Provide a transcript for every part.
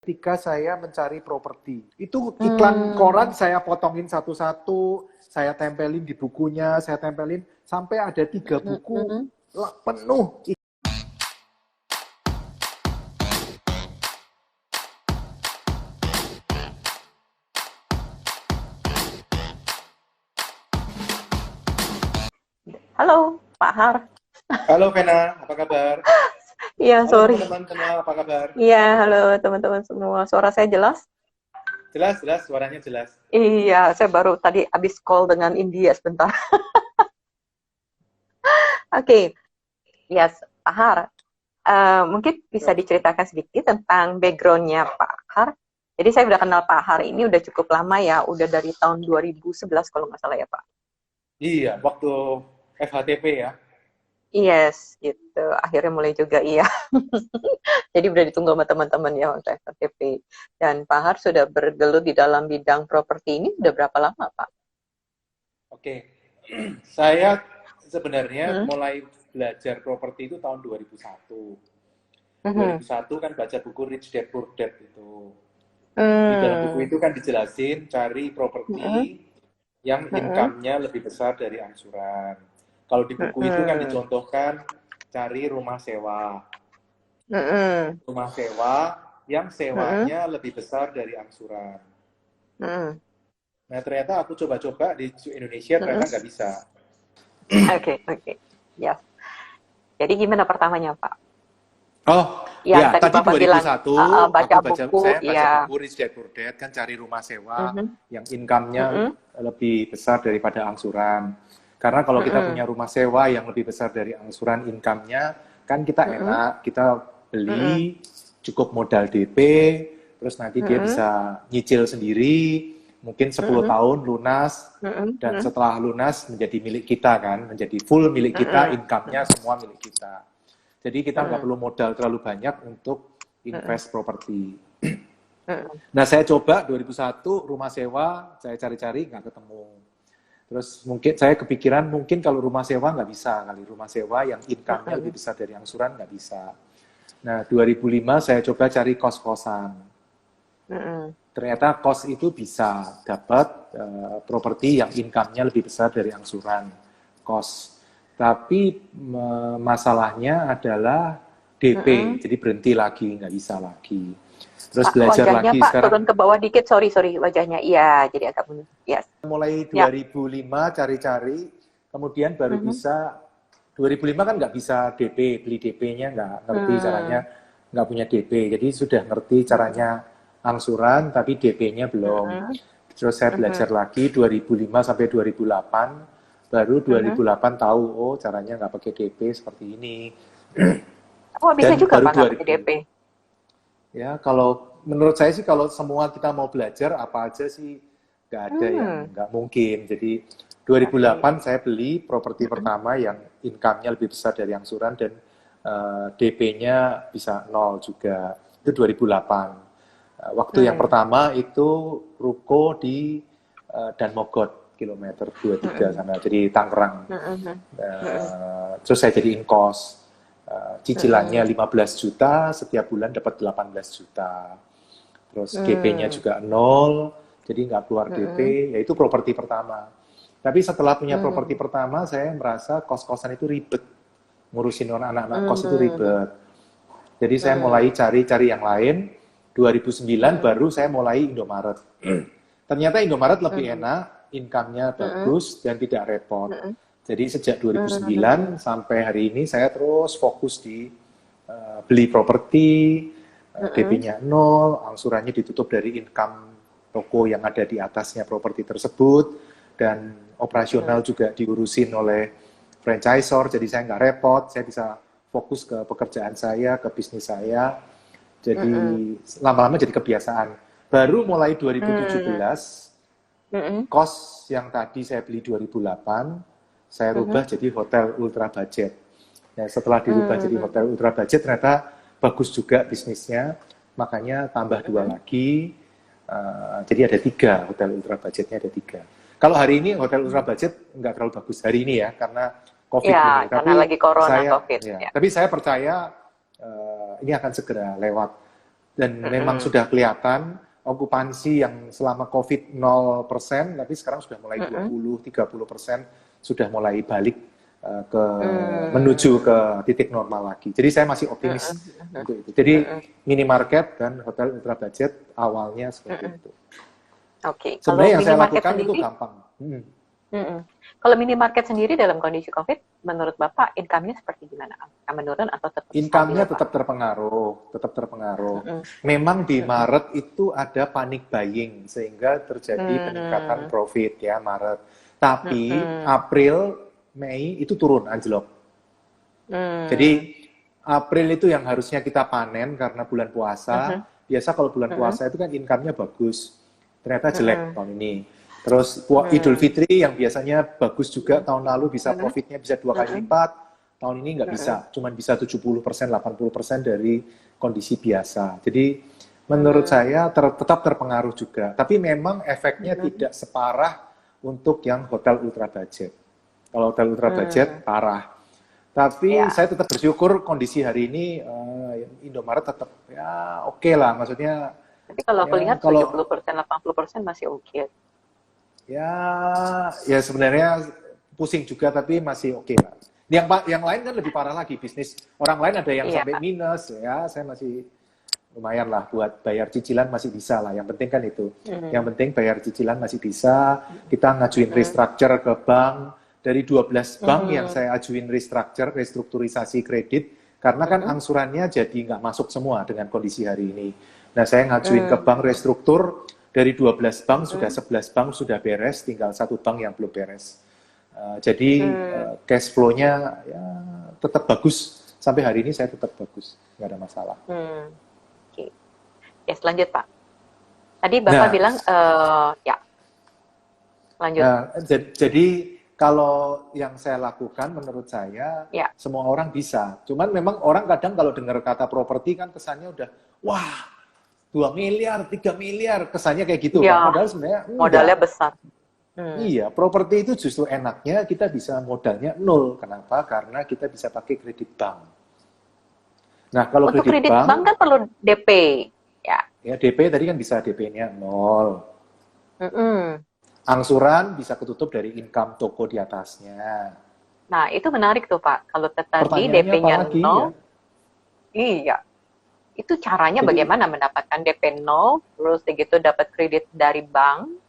ketika saya mencari properti. Itu iklan koran saya potongin satu-satu, saya tempelin di bukunya, saya tempelin sampai ada 3 buku penuh. Halo, Pak Har. Halo Vena, apa kabar? Iya, Halo sorry. teman-teman semua, apa kabar? Iya, halo teman-teman semua. Suara saya jelas? Jelas, suaranya jelas. Iya, saya baru tadi habis call dengan India sebentar. Oke, yes, Pak Har. Mungkin bisa diceritakan sedikit tentang background-nya Pak Har. Jadi saya udah kenal Pak Har ini udah cukup lama ya, udah dari tahun 2011 kalau nggak salah ya Pak. Iya, waktu FHTP ya. Yes, gitu. Akhirnya mulai juga iya. Jadi udah ditunggu sama teman-teman ya untuk FTP. Dan Pak Har sudah bergelut di dalam bidang properti ini udah berapa lama Pak? Oke, saya sebenarnya mulai belajar properti itu tahun 2001. 2001 kan baca buku Rich Dad Poor Dad itu. Di dalam buku itu kan dijelasin cari properti yang income-nya lebih besar dari angsuran. Kalau di buku itu kan dicontohkan cari rumah sewa. Rumah sewa yang sewanya lebih besar dari angsuran. Nah, ternyata aku coba-coba di Indonesia ternyata nggak bisa. Oke. Ya. Jadi gimana pertamanya, Pak? Oh, Yang ya, tadi Bapak 2001 bilang, baca saya buku, baca ya. buku Rich Dad Poor Dad, kan cari rumah sewa yang income-nya lebih besar daripada angsuran. Karena kalau kita punya rumah sewa yang lebih besar dari angsuran income-nya, kan kita enak, kita beli cukup modal DP, terus nanti dia bisa nyicil sendiri, mungkin 10 tahun lunas, dan setelah lunas menjadi milik kita kan, menjadi full milik kita, income-nya semua milik kita. Jadi kita nggak perlu modal terlalu banyak untuk invest properti. Nah, saya coba 2001 rumah sewa, saya cari-cari nggak ketemu. Terus mungkin saya kepikiran mungkin kalau rumah sewa nggak bisa kali, rumah sewa yang income-nya lebih besar dari angsuran nggak bisa. Nah, 2005 saya coba cari kos-kosan. Ternyata kos itu bisa dapat properti yang income-nya lebih besar dari angsuran kos. Tapi masalahnya adalah DP, jadi berhenti lagi, nggak bisa lagi. Terus Pak, belajar wajahnya lagi Pak sekarang. turun ke bawah dikit, sorry wajahnya. Iya, jadi agak mundur. Yes. Mulai 2005 cari-cari, kemudian baru bisa 2005 kan nggak bisa DP, beli DP-nya nggak ngerti caranya, nggak punya DP. Jadi sudah ngerti caranya angsuran, tapi DP-nya belum. Terus saya belajar lagi 2005 sampai 2008, baru 2008 tahu, oh caranya nggak pakai DP seperti ini. Oh, bisa Dan juga baru Pak nggak pakai DP? Ya, kalau menurut saya sih kalau semua kita mau belajar apa aja sih nggak ada yang nggak mungkin. Jadi 2008 saya beli properti pertama yang income-nya lebih besar dari angsuran dan DP-nya bisa 0 juga. Itu 2008. Waktu yang pertama itu ruko di Dan Mogot kilometer 23 sana, jadi Tangerang. Terus saya jadi inkos. Cicilannya 15 juta, setiap bulan dapat 18 juta. Terus DP-nya juga 0, jadi nggak keluar DP, yaitu properti pertama. Tapi setelah punya properti pertama, saya merasa kos-kosan itu ribet. Ngurusin anak-anak kos itu ribet. Jadi saya mulai cari-cari yang lain. 2009 baru saya mulai Indomaret. Ternyata Indomaret lebih enak, income-nya bagus, dan tidak repot. Jadi sejak 2009 sampai hari ini saya terus fokus di beli properti, DP-nya 0, angsurannya ditutup dari income toko yang ada di atasnya properti tersebut, dan operasional juga diurusin oleh franchisor, jadi saya nggak repot, saya bisa fokus ke pekerjaan saya, ke bisnis saya, jadi lama-lama jadi kebiasaan. Baru mulai 2017, kos yang tadi saya beli 2008, saya rubah jadi hotel ultra budget. Nah, setelah dirubah jadi hotel ultra budget, ternyata bagus juga bisnisnya, makanya tambah 2 lagi. Jadi ada 3, hotel ultra budgetnya ada 3. Kalau hari ini hotel ultra budget nggak terlalu bagus hari ini ya, karena COVID ya, ini. Tapi karena lagi corona, saya, COVID. ya, tapi saya percaya ini akan segera lewat. Dan memang sudah kelihatan okupansi yang selama COVID 0%, tapi sekarang sudah mulai 20-30% sudah mulai balik menuju ke titik normal lagi. Jadi saya masih optimis untuk itu. Jadi minimarket dan hotel ultra budget awalnya seperti itu. Oke. Sebenarnya yang saya lakukan sendiri, itu gampang. Kalau minimarket sendiri dalam kondisi COVID, menurut Bapak income-nya seperti gimana? Akan menurun atau tetap income-nya tetap terpengaruh. Memang di Maret itu ada panic buying sehingga terjadi peningkatan profit ya Maret. Tapi April, Mei itu turun anjlok. Jadi April itu yang harusnya kita panen karena bulan puasa. Biasa kalau bulan puasa itu kan income-nya bagus. Ternyata jelek tahun ini. Terus Idul Fitri yang biasanya bagus juga tahun lalu bisa profitnya bisa 2 kali lipat, tahun ini nggak bisa, cuman bisa 70%, 80% dari kondisi biasa. Jadi menurut saya tetap terpengaruh juga, tapi memang efeknya tidak separah untuk yang hotel ultra budget. Kalau hotel ultra budget parah. Tapi saya tetap bersyukur kondisi hari ini Indomaret tetap ya oke lah, maksudnya. Tapi kalau aku lihat 70%, 80% masih oke. Ya sebenarnya pusing juga tapi masih oke lah. Yang lain kan lebih parah lagi bisnis. Orang lain ada yang sampai minus ya, saya masih lumayan lah buat bayar cicilan masih bisa lah. Yang penting kan itu. Yang penting bayar cicilan masih bisa. Kita ngajuin restructure ke bank. Dari 12 bank yang saya ajuin restrukturisasi kredit karena kan angsurannya jadi nggak masuk semua dengan kondisi hari ini. Nah saya ngajuin ke bank restruktur. Dari 12 bank, sudah 11 bank sudah beres, tinggal 1 bank yang belum beres. Jadi cash flow-nya ya, tetap bagus. Sampai hari ini saya tetap bagus, nggak ada masalah. Oke. Ya, selanjut Pak. Tadi Bapak bilang, ya, lanjut. Jadi kalau yang saya lakukan menurut saya, semua orang bisa. Cuman memang orang kadang kalau dengar kata properti kan kesannya udah, wah, 2 miliar, 3 miliar, kesannya kayak gitu. Ya, padahal sebenarnya modalnya besar. Iya, properti itu justru enaknya kita bisa modalnya 0. Kenapa? Karena kita bisa pakai kredit bank. Nah, kalau untuk kredit bank kan perlu DP. Ya, DP tadi kan bisa DP-nya 0. Angsuran bisa ketutup dari income toko di atasnya. Nah, itu menarik tuh Pak. Kalau tadi DP-nya 0, iya. Itu caranya bagaimana mendapatkan DP 0, terus begitu dapat kredit dari bank,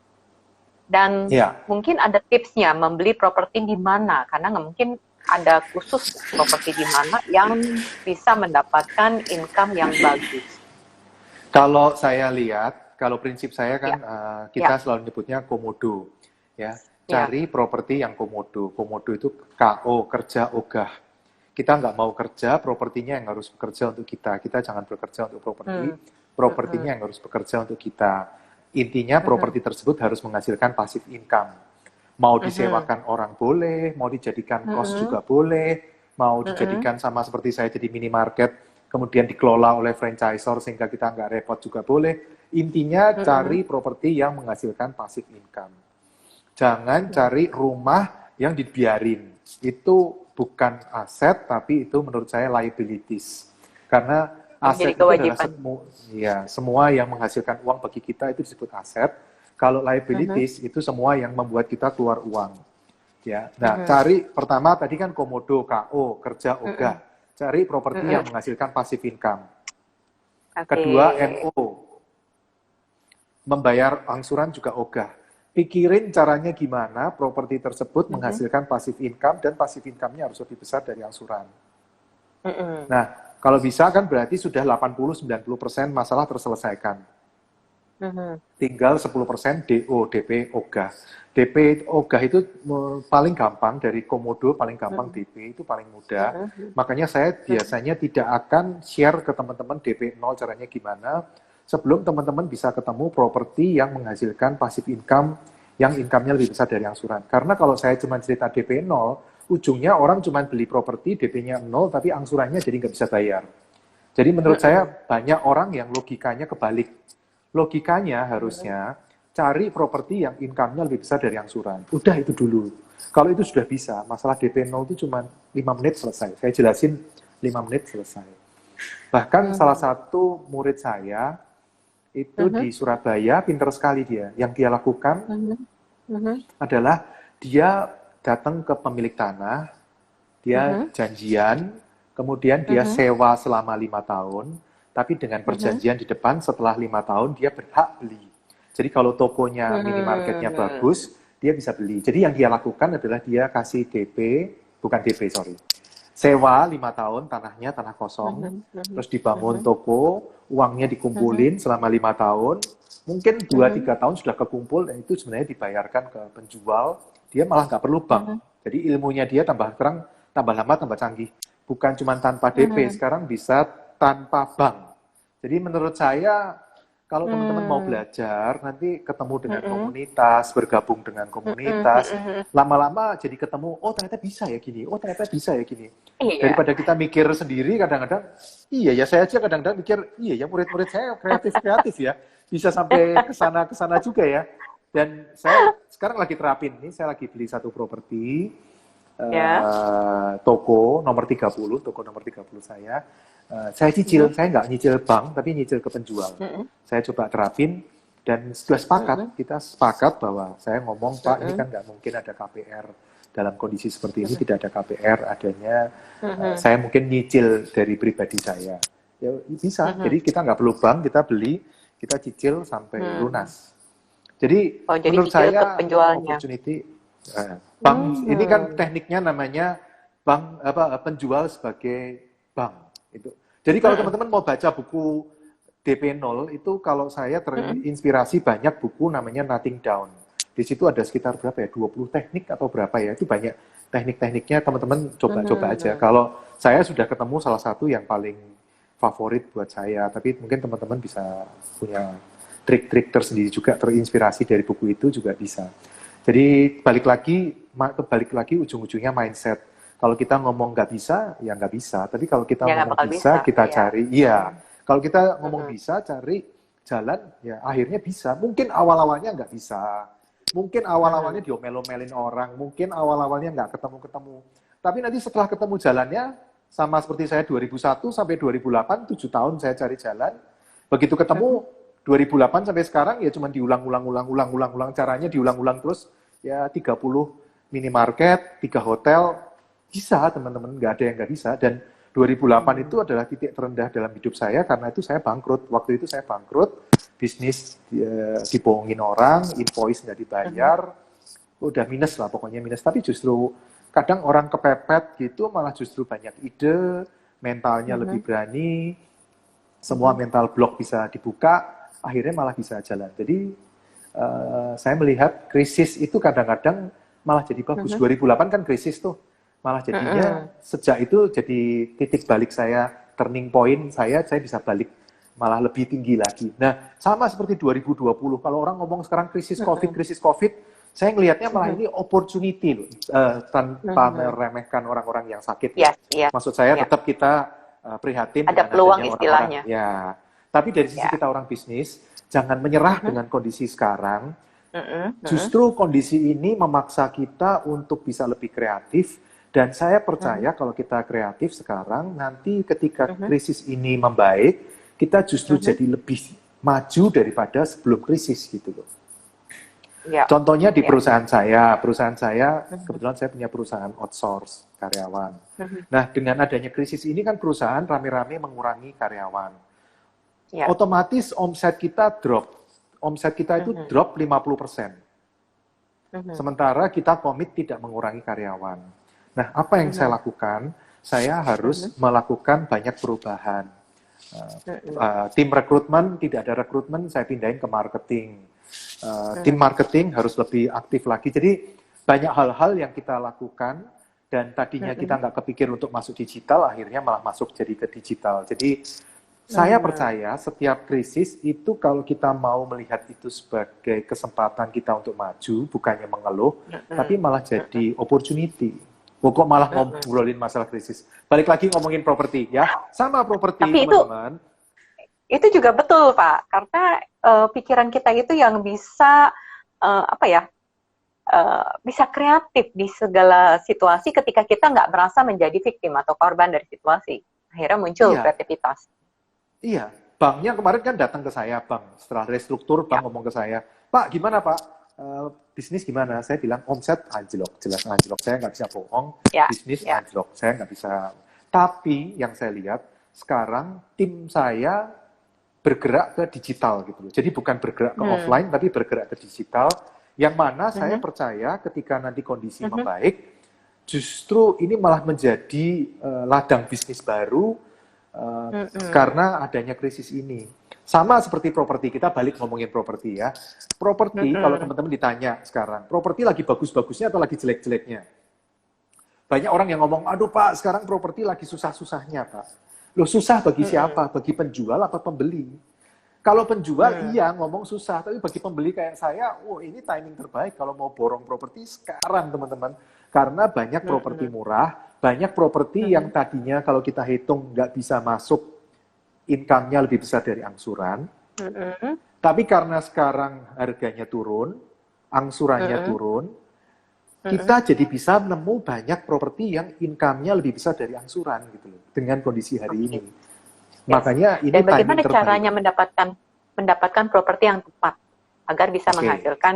dan mungkin ada tipsnya membeli properti di mana, karena nggak mungkin ada khusus properti di mana yang bisa mendapatkan income yang bagus. Kalau saya lihat, kalau prinsip saya kan kita selalu nyebutnya komodo, ya cari properti yang komodo. Komodo itu KO, kerja ogah. Kita nggak mau kerja, propertinya yang harus bekerja untuk kita. Kita jangan bekerja untuk properti, propertinya yang harus bekerja untuk kita. Intinya properti tersebut harus menghasilkan passive income. Mau disewakan orang boleh, mau dijadikan kos juga boleh, mau dijadikan sama seperti saya jadi minimarket, kemudian dikelola oleh franchisor sehingga kita nggak repot juga boleh. Intinya cari properti yang menghasilkan passive income. Jangan cari rumah yang dibiarin. Itu bukan aset, tapi itu menurut saya liabilities. Karena aset itu adalah semua yang menghasilkan uang bagi kita itu disebut aset. Kalau liabilities itu semua yang membuat kita keluar uang. Ya, nah cari pertama tadi kan komodo, KO, kerja ogah. Cari properti yang menghasilkan passive income. Kedua NO, membayar angsuran juga ogah. Pikirin caranya gimana properti tersebut menghasilkan passive income dan passive income-nya harus lebih besar dari angsuran. Nah, kalau bisa kan berarti sudah 80-90% masalah terselesaikan. Tinggal 10% DO, DP, ogah. DP, ogah itu paling gampang dari komodo, paling gampang DP, itu paling mudah. Makanya saya biasanya tidak akan share ke teman-teman DP 0 caranya gimana, sebelum teman-teman bisa ketemu properti yang menghasilkan passive income yang income-nya lebih besar dari angsuran. Karena kalau saya cuma cerita DP 0, ujungnya orang cuma beli properti, DP-nya 0, tapi angsurannya jadi nggak bisa bayar. Jadi menurut saya banyak orang yang logikanya kebalik. Logikanya harusnya cari properti yang income-nya lebih besar dari angsuran. Udah itu dulu. Kalau itu sudah bisa, masalah DP 0 itu cuma 5 menit selesai. Saya jelasin 5 menit selesai. Bahkan salah satu murid saya itu di Surabaya, pinter sekali dia. Yang dia lakukan adalah dia datang ke pemilik tanah, dia janjian, kemudian dia sewa selama 5 tahun, tapi dengan perjanjian di depan setelah 5 tahun dia berhak beli. Jadi kalau tokonya minimarketnya bagus, dia bisa beli. Jadi yang dia lakukan adalah dia kasih DP, bukan DP sorry, sewa 5 tahun tanahnya, tanah kosong, terus dibangun toko, uangnya dikumpulin selama 5 tahun, mungkin 2-3 tahun sudah kekumpul, dan itu sebenarnya dibayarkan ke penjual, dia malah nggak perlu bank. Jadi ilmunya dia tambah terang, tambah lama, tambah canggih. Bukan cuma tanpa DP, sekarang bisa tanpa bank. Jadi menurut saya, kalau teman-teman mau belajar, nanti ketemu dengan komunitas, bergabung dengan komunitas, lama-lama jadi ketemu, oh ternyata bisa ya gini, oh ternyata bisa ya gini. Daripada kita mikir sendiri, kadang-kadang, iya ya saya aja kadang-kadang mikir, iya ya murid-murid saya kreatif-kreatif ya, bisa sampai kesana juga ya. Dan saya sekarang lagi terapin, ini saya lagi beli satu properti, toko nomor 30, toko nomor 30 saya cicil, saya nggak nyicil bank, tapi nyicil ke penjual. Saya coba terapin, dan sudah sepakat, kita sepakat bahwa saya ngomong, Pak, ini kan nggak mungkin ada KPR. Dalam kondisi seperti ini tidak ada KPR, adanya saya mungkin nyicil dari pribadi saya. Ya bisa, jadi kita nggak perlu bank, kita beli, kita cicil sampai lunas. Jadi menurut saya, opportunity, bank ini kan tekniknya namanya bank penjual sebagai bank. Itu. Jadi kalau teman-teman mau baca buku DP 0, itu kalau saya terinspirasi banyak buku namanya Nothing Down. Di situ ada sekitar berapa ya, 20 teknik atau berapa ya, itu banyak teknik-tekniknya, teman-teman coba-coba aja. Kalau saya sudah ketemu salah satu yang paling favorit buat saya, tapi mungkin teman-teman bisa punya trik-trik tersendiri juga, terinspirasi dari buku itu juga bisa. Jadi balik lagi ujung-ujungnya mindset. Kalau kita ngomong nggak bisa, ya nggak bisa. Tapi kalau kita ngomong bisa, kita cari. Iya. Kalau kita ngomong bisa, cari jalan, ya akhirnya bisa. Mungkin awal-awalnya nggak bisa. Mungkin awal-awalnya diomel-omelin orang. Mungkin awal-awalnya nggak ketemu-ketemu. Tapi nanti setelah ketemu jalannya, sama seperti saya 2001 sampai 2008, 7 tahun saya cari jalan. Begitu ketemu, 2008 sampai sekarang, ya cuma diulang-ulang. Caranya diulang-ulang terus. Ya 30 minimarket, 3 hotel, bisa teman-teman, nggak ada yang nggak bisa. Dan 2008 itu adalah titik terendah dalam hidup saya, karena itu saya bangkrut. Waktu itu saya bangkrut, bisnis dibohongin orang, invoice nggak dibayar, udah minus lah pokoknya minus. Tapi justru kadang orang kepepet gitu, malah justru banyak ide, mentalnya lebih berani, semua mental block bisa dibuka, akhirnya malah bisa jalan. Jadi saya melihat krisis itu kadang-kadang malah jadi bagus. 2008 kan krisis tuh. Malah jadinya sejak itu jadi titik balik saya, turning point saya bisa balik malah lebih tinggi lagi. Nah, sama seperti 2020, kalau orang ngomong sekarang krisis COVID, saya ngelihatnya malah ini opportunity loh, tanpa meremehkan orang-orang yang sakit. Maksud saya tetap kita prihatin ada peluang istilahnya. Ya, tapi dari sisi kita orang bisnis, jangan menyerah dengan kondisi sekarang. Justru kondisi ini memaksa kita untuk bisa lebih kreatif. Dan saya percaya kalau kita kreatif sekarang, nanti ketika krisis ini membaik, kita justru jadi lebih maju daripada sebelum krisis gitu loh. Contohnya di perusahaan saya kebetulan saya punya perusahaan outsource karyawan. Nah, dengan adanya krisis ini kan perusahaan rame-rame mengurangi karyawan. Otomatis omset kita drop. Omset kita itu drop 50%. Sementara kita komit tidak mengurangi karyawan. Nah, apa yang saya lakukan? Saya harus melakukan banyak perubahan. Tim rekrutmen, tidak ada rekrutmen, saya pindahin ke marketing. Tim marketing harus lebih aktif lagi. Jadi, banyak hal-hal yang kita lakukan, dan tadinya kita nggak kepikir untuk masuk digital, akhirnya malah masuk jadi ke digital. Jadi, saya percaya setiap krisis itu kalau kita mau melihat itu sebagai kesempatan kita untuk maju, bukannya mengeluh, tapi malah jadi opportunity. Kok malah ngobrolin masalah krisis. Balik lagi ngomongin properti ya. Sama properti teman-teman. Itu juga betul Pak. Karena pikiran kita itu yang bisa bisa kreatif di segala situasi ketika kita nggak merasa menjadi victim atau korban dari situasi. akhirnya muncul Iya, kreativitas. iya. Banknya kemarin kan datang ke saya, bank. Setelah restruktur, bank Ya. ngomong ke saya, Pak, gimana Pak? Bisnis gimana? Saya bilang, omset anjlok. Jelas anjlok. Saya nggak bisa bohong. Ya. Bisnis Ya. anjlok. Saya nggak bisa. Tapi yang saya lihat, sekarang tim saya bergerak ke digital gitu loh. Jadi bukan bergerak ke offline, tapi bergerak ke digital. Yang mana saya percaya ketika nanti kondisi membaik, justru ini malah menjadi ladang bisnis baru karena adanya krisis ini. Sama seperti properti, kita balik ngomongin properti ya. Properti, kalau teman-teman ditanya sekarang, properti lagi bagus-bagusnya atau lagi jelek-jeleknya? Banyak orang yang ngomong, aduh Pak, sekarang properti lagi susah-susahnya Pak. Loh susah bagi siapa? Bagi penjual atau pembeli? Kalau penjual iya ngomong susah, tapi bagi pembeli kayak saya, ini timing terbaik kalau mau borong properti sekarang teman-teman. Karena banyak properti murah, banyak properti yang tadinya kalau kita hitung nggak bisa masuk, income-nya lebih besar dari angsuran. Tapi karena sekarang harganya turun, angsurannya turun, kita jadi bisa nemu banyak properti yang income-nya lebih besar dari angsuran gitu loh, dengan kondisi hari ini. Makanya ini Dan bagaimana timing terbaik. caranya mendapatkan properti yang tepat agar bisa menghasilkan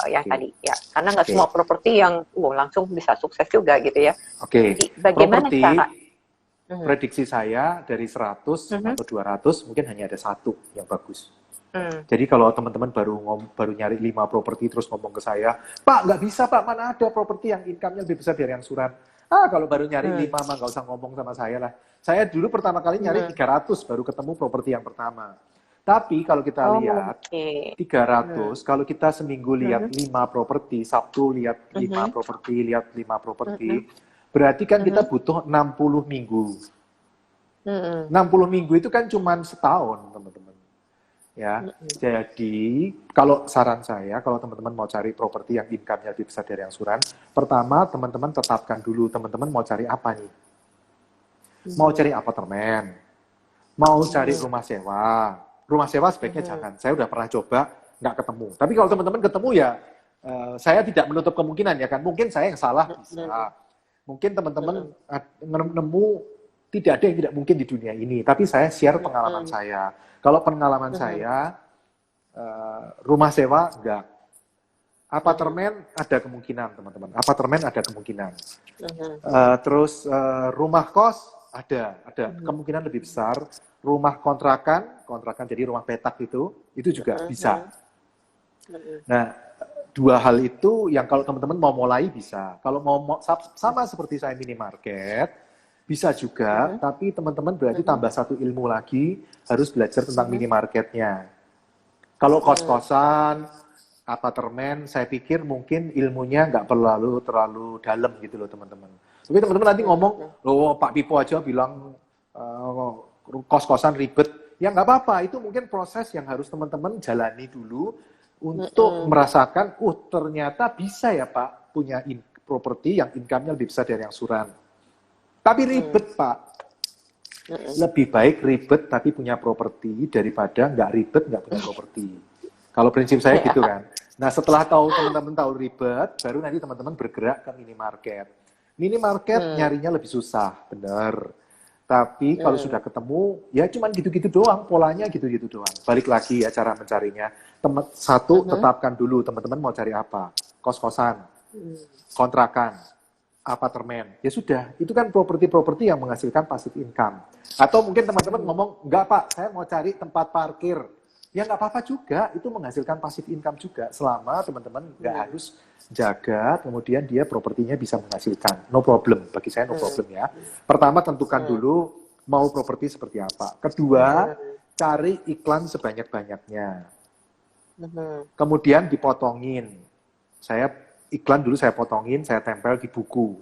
yang tadi ya, karena nggak semua properti yang langsung bisa sukses juga gitu ya. Jadi bagaimana properti, cara? Prediksi saya dari 100 atau 200 mungkin hanya ada 1 yang bagus. Jadi kalau teman-teman baru nyari 5 properti terus ngomong ke saya, Pak nggak bisa Pak, mana ada properti yang income-nya lebih besar dari angsuran. Kalau baru nyari 5 mah nggak usah ngomong sama saya lah. Saya dulu pertama kali nyari 300 baru ketemu properti yang pertama. Tapi kalau kita lihat 300, kalau kita seminggu lihat 5 properti, Sabtu lihat 5 properti, lihat 5 properti, berarti kan kita butuh 60 minggu. 60 minggu itu kan cuma setahun, teman-teman. Ya, jadi kalau saran saya, kalau teman-teman mau cari properti yang income-nya lebih besar dari angsuran, pertama teman-teman tetapkan dulu, teman-teman mau cari apa nih? Mau cari apartemen, mau cari rumah sewa. Rumah sewa sebaiknya jangan. Saya udah pernah coba, nggak ketemu. Tapi kalau teman-teman ketemu ya, saya tidak menutup kemungkinan ya kan. Mungkin saya yang salah bisa. Mungkin teman-teman nemu tidak ada yang tidak mungkin di dunia ini. Tapi saya share pengalaman saya. Kalau pengalaman saya, rumah sewa enggak. Apartemen ada kemungkinan, teman-teman. Apartemen ada kemungkinan. Terus rumah kos ada kemungkinan lebih besar. Rumah kontrakan jadi rumah petak itu juga bisa. Nah, 2 hal itu yang kalau teman-teman mau mulai bisa. Kalau mau sama seperti saya minimarket, bisa juga, tapi teman-teman berarti tambah 1 ilmu lagi, harus belajar tentang minimarketnya. Kalau kos-kosan, apartemen, saya pikir mungkin ilmunya nggak perlu terlalu dalam gitu loh teman-teman. Tapi teman-teman nanti ngomong, loh Pak Pipo aja bilang kos-kosan ribet. Ya nggak apa-apa, itu mungkin proses yang harus teman-teman jalani dulu untuk merasakan, ternyata bisa ya Pak punya properti yang income-nya lebih besar dari angsuran. Tapi ribet Pak. Lebih baik ribet tapi punya properti daripada nggak ribet nggak punya properti. Kalau prinsip saya gitu kan. Nah setelah teman-teman tahu ribet, baru nanti teman-teman bergerak ke minimarket. Minimarket nyarinya lebih susah, bener. Tapi kalau sudah ketemu, ya cuman gitu-gitu doang, polanya gitu-gitu doang. Balik lagi ya cara mencarinya. Tetapkan dulu teman-teman mau cari apa. Kos-kosan, kontrakan, apartemen. Ya sudah, itu kan properti-properti yang menghasilkan passive income. Atau mungkin teman-teman ngomong, enggak Pak, saya mau cari tempat parkir. Ya nggak apa-apa juga, itu menghasilkan passive income juga. Selama teman-teman nggak harus jaga, kemudian dia propertinya bisa menghasilkan. No problem, bagi saya no problem ya. Pertama, tentukan dulu mau properti seperti apa. Kedua, cari iklan sebanyak-banyaknya. Kemudian dipotongin. Iklan dulu saya potongin, saya tempel di buku.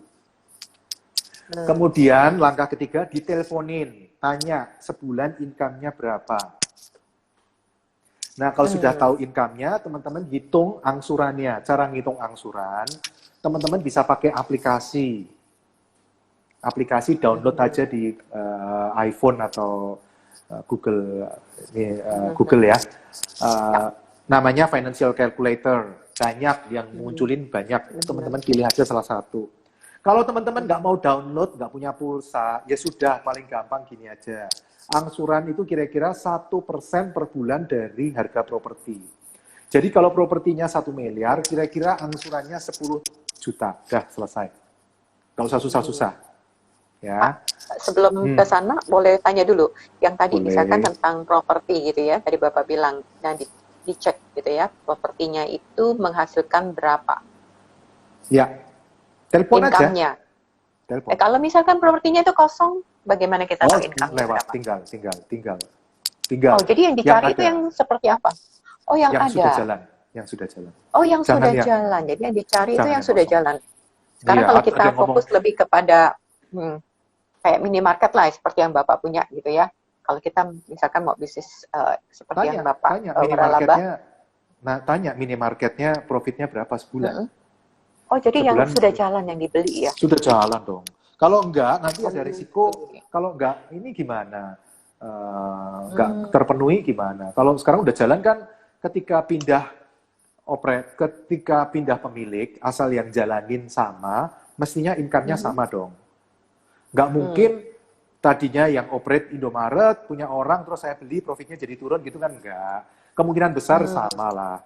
Kemudian langkah ketiga, diteleponin. Tanya, sebulan income-nya berapa? Nah, kalau sudah tahu income-nya, teman-teman hitung angsurannya. Cara ngitung angsuran, teman-teman bisa pakai aplikasi. Aplikasi download aja di iPhone atau Google ya. Namanya Financial Calculator. Banyak yang munculin banyak. Teman-teman pilih aja salah satu. Kalau teman-teman nggak mau download, nggak punya pulsa, ya sudah, paling gampang gini aja. Angsuran itu kira-kira 1% per bulan dari harga properti. Jadi kalau propertinya 1 miliar, kira-kira angsurannya 10 juta. Dah selesai. Nggak usah susah-susah. Ya. Sebelum ke sana, boleh tanya dulu. Yang tadi Boleh. misalkan tentang properti gitu ya, tadi Bapak bilang, nah dicek gitu ya, propertinya itu menghasilkan berapa Ya. Telepon aja. income-nya. Telepon. Kalau misalkan propertinya itu kosong, bagaimana kita tahu income-nya lewat, berapa? tinggal. Oh, jadi yang dicari itu ada. yang seperti apa? Oh, yang ada. Yang sudah jalan. Oh, yang Jangan sudah jalan. Jadi yang dicari itu yang sudah kosong. jalan. Sekarang Iya, kalau kita ada fokus lebih kepada kayak minimarket lah, seperti yang Bapak punya gitu ya. Kalau kita misalkan mau bisnis seperti yang Bapak tanya minimarketnya profitnya berapa sebulan. Oh, jadi yang sudah jalan yang dibeli ya? Sudah jalan dong. Kalau enggak, nanti ada risiko. Kalau enggak, ini gimana? Enggak terpenuhi gimana? Kalau sekarang udah jalan kan, ketika pindah pemilik, asal yang jalanin sama, mestinya income-nya sama dong. Nggak mungkin tadinya yang operate Indomaret, punya orang, terus saya beli, profitnya jadi turun gitu kan, enggak. Kemungkinan besar sama lah.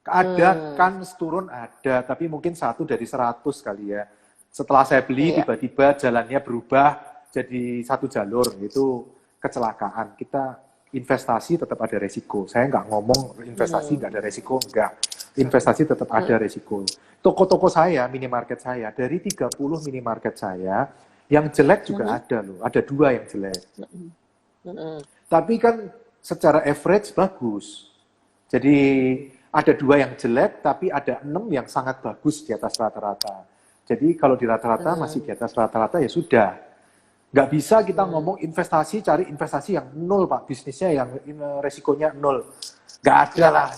Ada kan turun ada, tapi mungkin 1 dari 100 kali ya. Setelah saya beli, tiba-tiba jalannya berubah jadi 1 jalur, itu kecelakaan. Kita investasi tetap ada resiko. Saya nggak ngomong investasi nggak ada resiko, enggak. Investasi tetap ada resiko. Toko-toko saya, minimarket saya, dari 30 minimarket saya, yang jelek juga ada loh. Ada 2 yang jelek. Tapi kan secara average bagus. Jadi ada 2 yang jelek, tapi ada 6 yang sangat bagus di atas rata-rata. Jadi kalau di rata-rata masih di atas rata-rata ya sudah. Nggak bisa kita ngomong investasi, cari investasi yang 0 Pak. Bisnisnya yang resikonya 0. Nggak ada lah.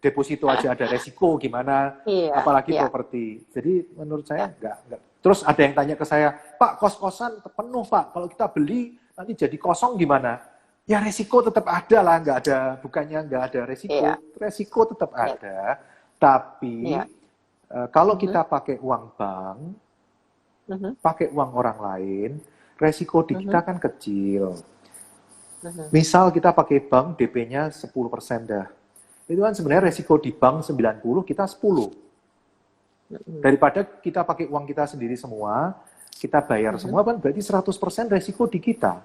Deposito aja ada resiko gimana, apalagi properti. Jadi menurut saya nggak. Terus ada yang tanya ke saya, Pak kos-kosan penuh Pak, kalau kita beli nanti jadi kosong gimana? Ya resiko tetap ada lah, bukannya nggak ada resiko. Resiko tetap ada, tapi kalau kita pakai uang bank, pakai uang orang lain, resiko di kita kan kecil. Misal kita pakai bank, DP-nya 10% dah. Itu kan sebenarnya resiko di bank 90, kita 10. Daripada kita pakai uang kita sendiri semua, kita bayar semua, kan berarti 100% resiko di kita.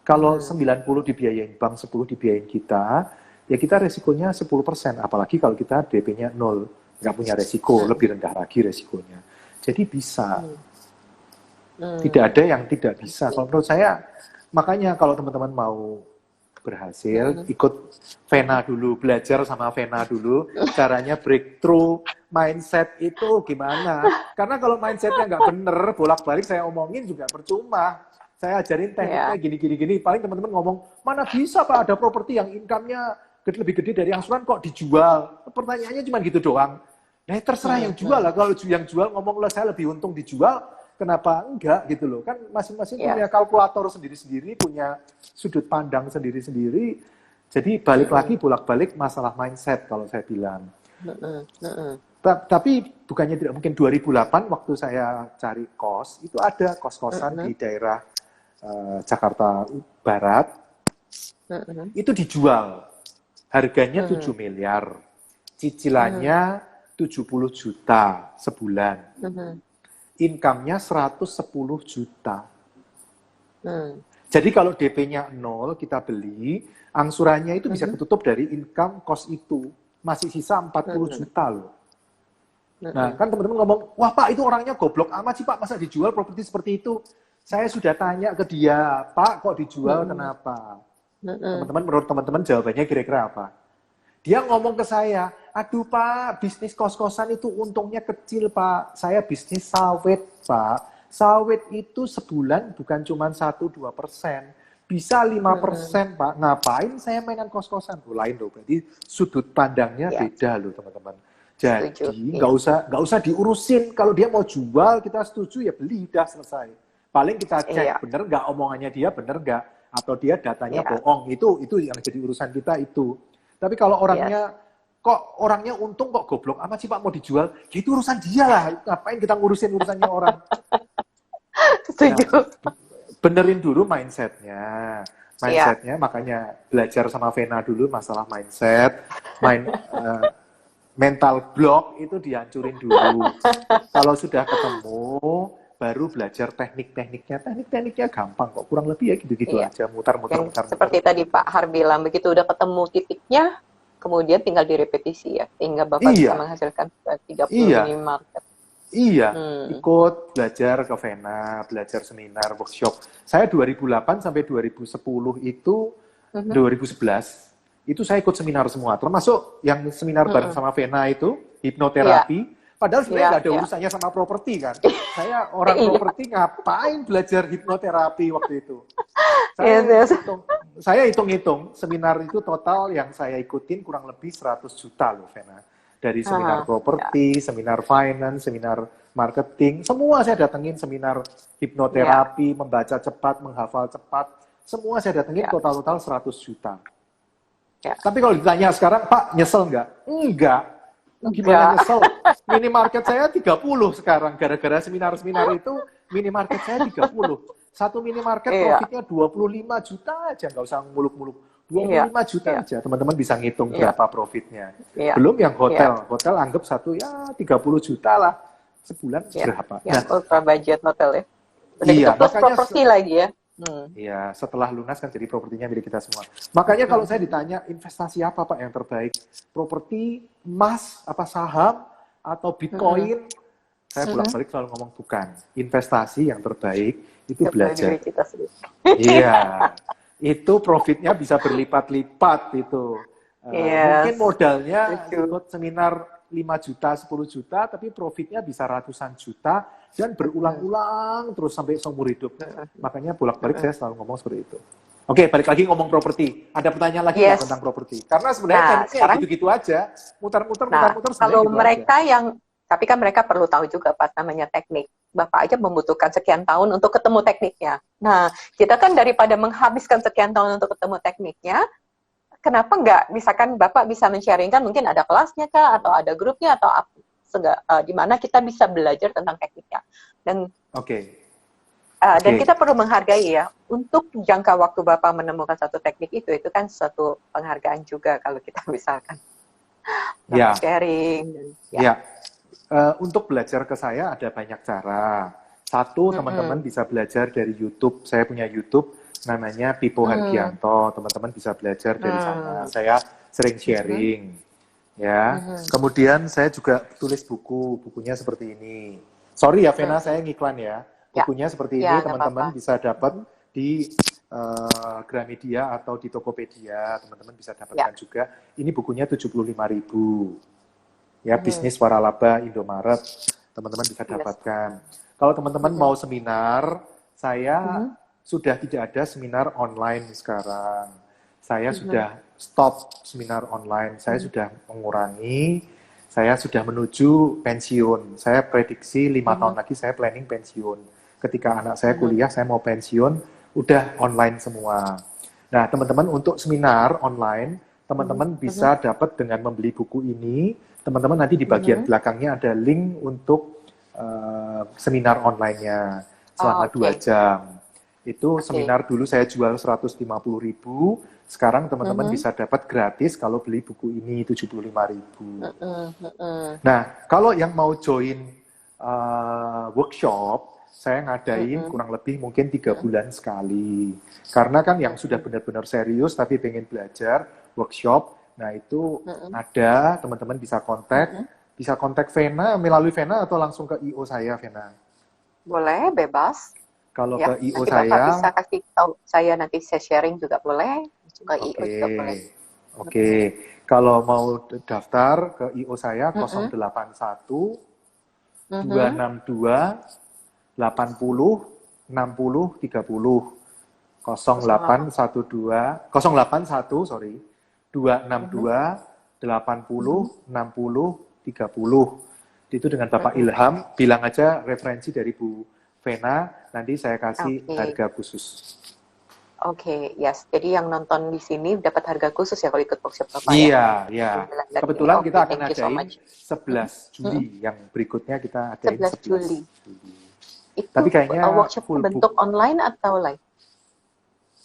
Kalau 90 dibiayain bank, 10 dibiayain kita, ya kita resikonya 10%. Apalagi kalau kita DP-nya 0, nggak punya resiko, lebih rendah lagi resikonya. Jadi bisa. Tidak ada yang tidak bisa. Kalau menurut saya, makanya kalau teman-teman mau berhasil, ikut Vena dulu, belajar sama Vena dulu, caranya breakthrough mindset itu gimana. Karena kalau mindsetnya nggak bener, bolak-balik saya omongin juga percuma. Saya ajarin tekniknya gini-gini, paling teman-teman ngomong, mana bisa Pak ada properti yang income-nya lebih gede dari angsuran kok dijual. Pertanyaannya cuma gitu doang. Nah terserah yang jual lah, kalau yang jual ngomong lah saya lebih untung dijual, kenapa enggak gitu loh. Kan masing-masing punya kalkulator sendiri-sendiri, punya sudut pandang sendiri-sendiri. Jadi balik lagi bolak-balik masalah mindset kalau saya bilang. Tapi bukannya tidak mungkin 2008 waktu saya cari kos, itu ada kos-kosan di daerah Jakarta Barat. Itu dijual. Harganya 7 miliar. Cicilannya 70 juta sebulan. Income-nya 110 juta. Jadi kalau DP-nya 0, kita beli, angsurannya itu bisa ketutup dari income cost itu. Masih sisa 40 juta loh. Nah, kan teman-teman ngomong, wah Pak itu orangnya goblok amat sih Pak, masa dijual properti seperti itu? Saya sudah tanya ke dia, Pak kok dijual kenapa? Teman-teman, menurut teman-teman jawabannya kira-kira apa? Dia ngomong ke saya, aduh Pak, bisnis kos-kosan itu untungnya kecil Pak. Saya bisnis sawit Pak. Sawit itu sebulan bukan cuma 1-2%. Bisa 5% Pak. Ngapain saya mainan kos-kosan? Lain loh, berarti sudut pandangnya beda loh teman-teman. Jadi nggak usah diurusin. Kalau dia mau jual, kita setuju ya beli, udah selesai. Paling kita cek bener nggak omongannya dia, bener nggak? Atau dia datanya bohong. Itu yang jadi urusan kita itu. Tapi kalau orangnya kok orangnya untung kok goblok amat sih Pak mau dijual? Ya itu urusan dia lah, ngapain kita ngurusin urusannya orang? Setuju. Nah, benerin dulu mindsetnya. Iya. Mindsetnya makanya belajar sama Vena dulu masalah mindset, mental block itu dihancurin dulu. Kalau sudah ketemu, baru belajar teknik-tekniknya. Teknik-tekniknya gampang kok, kurang lebih ya gitu-gitu Iya. aja, mutar-mutar. Seperti tadi Pak Har bilang, begitu udah ketemu titiknya, kemudian tinggal direpetisi ya, sehingga Bapak bisa Iya, menghasilkan 30 iya, minimarket. iya. Ikut belajar ke Vena, belajar seminar, workshop. Saya 2008 sampai 2010 itu, 2011, itu saya ikut seminar semua, termasuk yang seminar bareng sama Vena itu, hipnoterapi. Padahal sebenarnya nggak ada urusannya sama properti kan. Saya orang properti ngapain belajar hipnoterapi waktu itu. Saya hitung-hitung, seminar itu total yang saya ikutin kurang lebih 100 juta loh Vena. Dari seminar properti, seminar finance, seminar marketing, semua saya datengin seminar hipnoterapi, membaca cepat, menghafal cepat, semua saya datengin total-total 100 juta. Tapi kalau ditanya sekarang, Pak, nyesel nggak? Enggak. Gimana nyesel? Minimarket saya 30 sekarang. Gara-gara seminar-seminar itu, minimarket saya 30. Satu minimarket profitnya 25 juta aja. Nggak usah muluk-muluk. 25 juta aja. Teman-teman bisa ngitung berapa profitnya. Belum yang hotel. Hotel anggap satu ya 30 juta lah. Sebulan berapa? Ya, ultra budget hotel ya. Udah Iya, plus properti lagi ya. Iya, setelah lunas kan jadi propertinya milik kita semua. Makanya kalau saya ditanya investasi apa Pak yang terbaik? Properti, emas, apa saham, atau Bitcoin? Saya bolak-balik selalu ngomong bukan. Investasi yang terbaik itu belajar. Iya, itu profitnya bisa berlipat-lipat itu. Mungkin modalnya ikut seminar 5 juta, 10 juta, tapi profitnya bisa ratusan juta, dan berulang-ulang terus sampai seumur hidup. Makanya bolak-balik saya selalu ngomong seperti itu. Oke, balik lagi ngomong properti. Ada pertanyaan lagi tentang properti? Karena sebenarnya sekarang gitu-gitu aja, mutar-mutar. Kalau gitu mereka aja. Tapi kan mereka perlu tahu juga pas namanya teknik. Bapak aja membutuhkan sekian tahun untuk ketemu tekniknya. Nah, kita kan daripada menghabiskan sekian tahun untuk ketemu tekniknya, kenapa nggak, misalkan Bapak bisa men-sharingkan, mungkin ada kelasnya kah, atau ada grupnya, atau di mana kita bisa belajar tentang tekniknya. Dan dan kita perlu menghargai ya, untuk jangka waktu Bapak menemukan satu teknik itu kan suatu penghargaan juga kalau kita misalkan sharing. Untuk belajar ke saya ada banyak cara. Satu, teman-teman bisa belajar dari YouTube. Saya punya YouTube, namanya Pipo Hargianto. Teman-teman bisa belajar dari sana. Saya sering sharing. Kemudian saya juga tulis bukunya seperti ini. Sorry ya Vena, saya ngiklan ya. Bukunya seperti ini, teman-teman bisa dapat di Gramedia atau di Tokopedia. Teman-teman bisa dapatkan juga. Ini bukunya 75.000. Ya, bisnis waralaba Indomaret. Teman-teman bisa dapatkan. Kalau teman-teman mau seminar, saya sudah tidak ada seminar online sekarang. Saya sudah stop seminar online. Saya sudah mengurangi. Saya sudah menuju pensiun. Saya prediksi 5 tahun lagi saya planning pensiun. Ketika anak saya kuliah, saya mau pensiun, udah online semua. Nah, teman-teman untuk seminar online, teman-teman bisa dapat dengan membeli buku ini. Teman-teman nanti di bagian belakangnya ada link untuk seminar online-nya selama 2 jam. Itu seminar dulu saya jual 150.000, sekarang teman-teman bisa dapat gratis kalau beli buku ini 75.000. Nah, kalau yang mau join workshop, saya ngadain kurang lebih mungkin 3 bulan sekali. Karena kan yang sudah benar-benar serius tapi pengen belajar workshop, nah itu ada, teman-teman bisa kontak Vena, melalui Vena atau langsung ke IO saya, Vena? Boleh, bebas. Kalau ke IO nanti saya, Bapak bisa kasih tahu saya, nanti saya sharing juga boleh, ke IO juga boleh. Kalau mau daftar ke IO saya 081 262 80 60 30 081 262 80 60 30. Itu dengan Bapak Ilham, bilang aja referensi dari Bu Vena, nanti saya kasih harga khusus. Oke, yes. Jadi yang nonton di sini dapat harga khusus ya kalau ikut workshop Bapak ya? Iya, iya. Kebetulan Oke, kita akan thank you so adain much. 11 Mm-mm. Juli. Yang berikutnya kita adain 11 11 Juli. Juli. Itu Tapi kayaknya workshopnya full bentuk book. online atau live?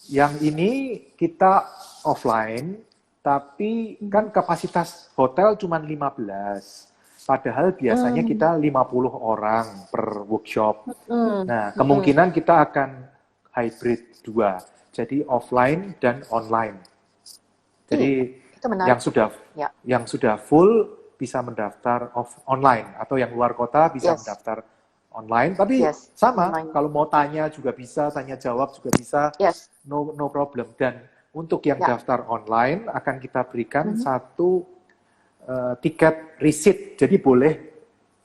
Yang ini kita offline, tapi kan kapasitas hotel cuma 15. Padahal biasanya Hmm. kita 50 orang per workshop. Hmm. Nah, Hmm. kemungkinan kita akan hybrid 2. Jadi offline dan online. Jadi Itu yang menarik. sudah Ya, yang sudah full bisa mendaftar online atau yang luar kota bisa yes, mendaftar online. Tapi yes, sama, online. kalau mau tanya juga bisa, tanya jawab juga bisa, Yes, no problem. Dan untuk yang ya. daftar online akan kita berikan Mhm. satu tiket receipt. Jadi boleh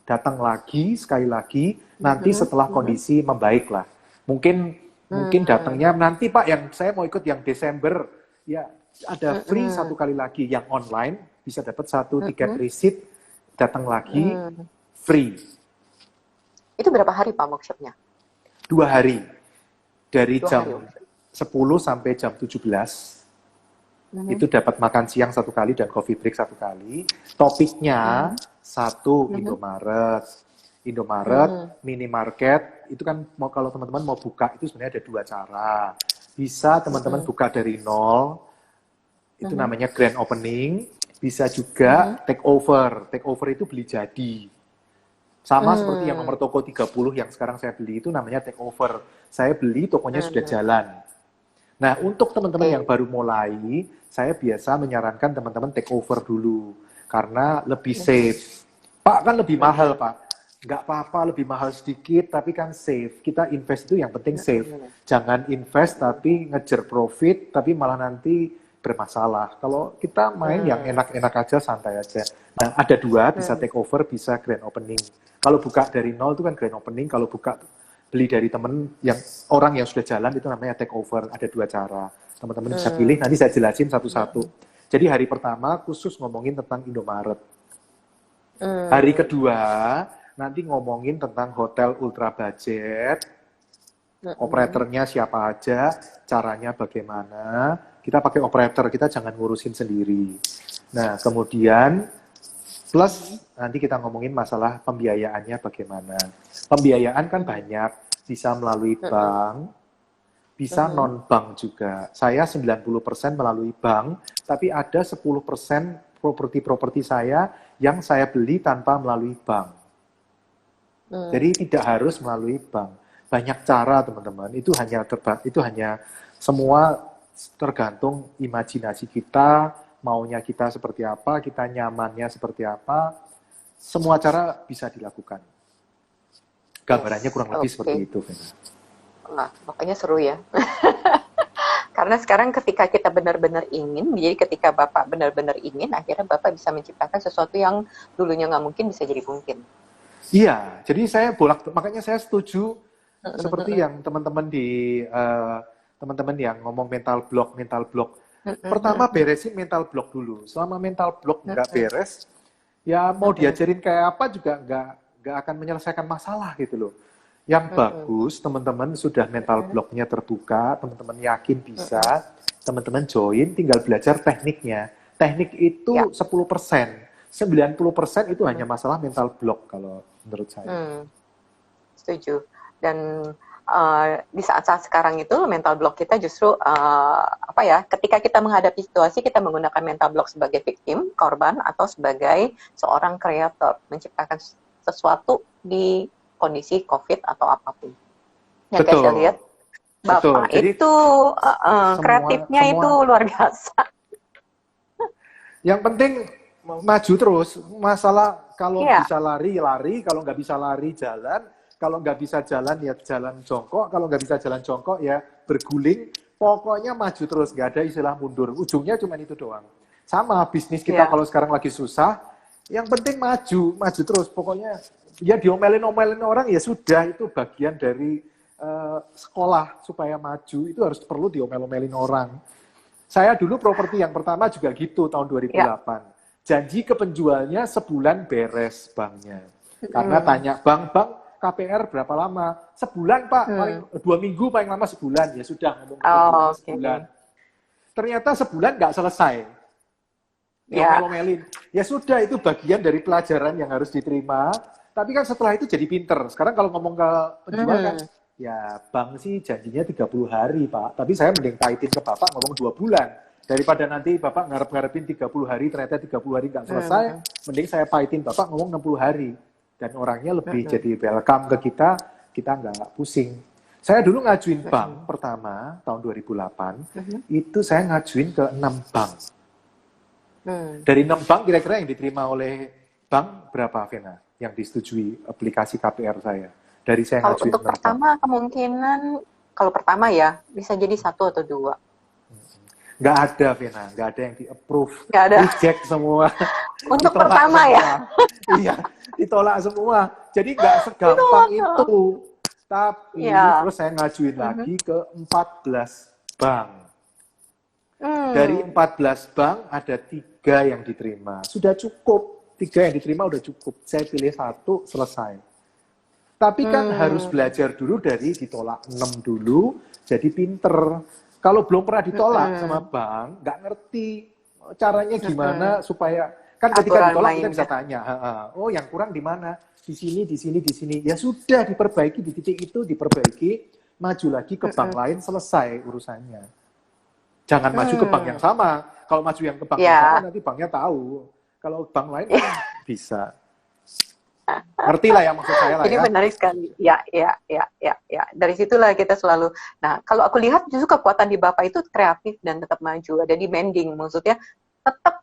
datang lagi sekali lagi nanti setelah kondisi membaik lah. Mungkin datangnya nanti Pak yang saya mau ikut yang Desember ya ada free satu kali lagi yang online bisa dapat satu tiket receipt datang lagi free Itu berapa hari Pak workshopnya? 2 hari dari 2 hari. jam 10 sampai jam 17 itu dapat makan siang 1 kali dan coffee break 1 kali. Topiknya satu Indomaret, minimarket itu kan mau kalau teman-teman mau buka itu sebenarnya ada 2 cara. Bisa teman-teman buka dari nol, itu namanya grand opening. Bisa juga take over. Take over itu beli jadi. Sama seperti yang nomor toko 30 yang sekarang saya beli itu namanya take over. Saya beli tokonya sudah jalan. Nah, untuk teman-teman yang baru mulai, saya biasa menyarankan teman-teman take over dulu. Karena lebih safe. Pak, kan lebih mahal, Pak. Nggak apa-apa, lebih mahal sedikit, tapi kan safe. Kita invest itu yang penting safe. Jangan invest tapi ngejar profit, tapi malah nanti bermasalah. Kalau kita main yang enak-enak aja, santai aja. Nah, ada 2, bisa take over, bisa grand opening. Kalau buka dari nol itu kan grand opening, kalau buka beli dari temen yang orang yang sudah jalan itu namanya take over. Ada 2 cara. Teman-teman bisa pilih, nanti saya jelasin satu-satu. Jadi hari pertama khusus ngomongin tentang Indomaret. Hari kedua nanti ngomongin tentang hotel ultra budget, operatornya siapa aja, caranya bagaimana. Kita pakai operator, kita jangan ngurusin sendiri. Nah, kemudian plus nanti kita ngomongin masalah pembiayaannya bagaimana. Pembiayaan kan banyak, bisa melalui bank, bisa non-bank juga. Saya 90% melalui bank, tapi ada 10% properti-properti saya yang saya beli tanpa melalui bank. Jadi tidak harus melalui bank. Banyak cara, teman-teman. Itu hanya semua tergantung imajinasi kita, maunya kita seperti apa, kita nyamannya seperti apa. Semua cara bisa dilakukan. Gambarannya kurang lebih seperti itu, Vena. Nah, makanya seru ya. Karena sekarang ketika kita benar-benar ingin, jadi ketika Bapak benar-benar ingin, akhirnya Bapak bisa menciptakan sesuatu yang dulunya nggak mungkin bisa jadi mungkin. Iya, jadi saya makanya saya setuju seperti yang teman-teman teman-teman yang ngomong mental block. Pertama beresin mental block dulu. Selama mental block nggak beres, ya mau diajarin kayak apa juga nggak akan menyelesaikan masalah gitu loh. Yang bagus teman-teman sudah mental blocknya terbuka, teman-teman yakin bisa, teman-teman join, tinggal belajar tekniknya. Teknik itu 10%, 90% itu hanya masalah mental block kalau menurut saya. Setuju. Dan di saat-saat sekarang itu mental block kita justru ketika kita menghadapi situasi kita menggunakan mental block sebagai victim, korban atau sebagai seorang kreator menciptakan sesuatu di kondisi COVID atau apapun. Yang kayak saya lihat Bapak itu kreatifnya itu luar biasa. Yang penting maju terus. Masalah kalau bisa lari, kalau nggak bisa lari jalan. Kalau nggak bisa jalan ya jalan jongkok, kalau nggak bisa jalan jongkok ya berguling. Pokoknya maju terus, nggak ada istilah mundur. Ujungnya cuma itu doang. Sama bisnis kita kalau sekarang lagi susah, yang penting maju terus. Pokoknya ya diomelin orang ya sudah, itu bagian dari sekolah supaya maju itu harus perlu diomel-omelin orang. Saya dulu properti yang pertama juga gitu tahun 2008. Janji ke penjualnya sebulan beres banknya. Karena tanya bang KPR berapa lama? Sebulan Pak, paling 2 minggu, paling lama sebulan. Ya sudah, ngomong sebulan. Ternyata sebulan nggak selesai. Diomel-omelin. Ya sudah, itu bagian dari pelajaran yang harus diterima. Tapi kan setelah itu jadi pinter. Sekarang kalau ngomong ke penjual kan, ya bank sih janjinya 30 hari Pak. Tapi saya mending pahitin ke Bapak ngomong 2 bulan. Daripada nanti Bapak ngarep-ngarepin 30 hari, ternyata 30 hari nggak selesai, mending saya pahitin Bapak ngomong 60 hari. Dan orangnya lebih jadi welcome ke kita nggak pusing. Saya dulu ngajuin bank pertama, tahun 2008, itu saya ngajuin ke 6 bank. Dari 6 bank, kira-kira yang diterima oleh bank berapa, Vena? Yang disetujui aplikasi KPR saya? Dari saya kalau ngajuin untuk pertama, bank. Kemungkinan, kalau pertama ya, bisa jadi 1 atau 2. Nggak ada, Vena. Nggak ada yang di-approve. Nggak ada. Reject semua. Untuk pertama semua. Ya? Iya, ditolak semua. Jadi nggak segampang itu. Tapi terus saya ngajuin lagi ke 14 bank. Dari 14 bank ada 3 yang diterima. Sudah cukup. 3 yang diterima udah cukup. Saya pilih 1, selesai. Tapi kan harus belajar dulu dari ditolak 6 dulu, jadi pinter. Kalau belum pernah ditolak sama bank, nggak ngerti caranya gimana supaya, kan ketika ditolak kita bisa tanya, oh yang kurang di mana? Di sini, di sini, di sini. Ya sudah, diperbaiki di titik itu, diperbaiki, maju lagi ke bank lain, selesai urusannya. Jangan maju ke bank yang sama. Kalau maju yang ke bank yang sama, nanti banknya tahu. Kalau bank lain kan bisa. Ngerti lah ya maksud saya lah. Ini ya. Menarik sekali. Ya. Dari situlah kita selalu. Nah, kalau aku lihat justru kekuatan di Bapak itu kreatif dan tetap maju. Ada demanding, maksudnya tetap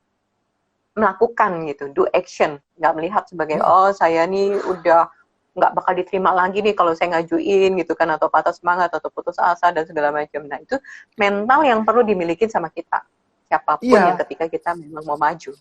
melakukan gitu, do action. Nggak melihat sebagai, oh saya nih udah nggak bakal diterima lagi nih kalau saya ngajuin gitu kan, atau patah semangat, atau putus asa, dan segala macam. Nah, itu mental yang perlu dimiliki sama kita. Siapapun yang ketika kita memang mau maju.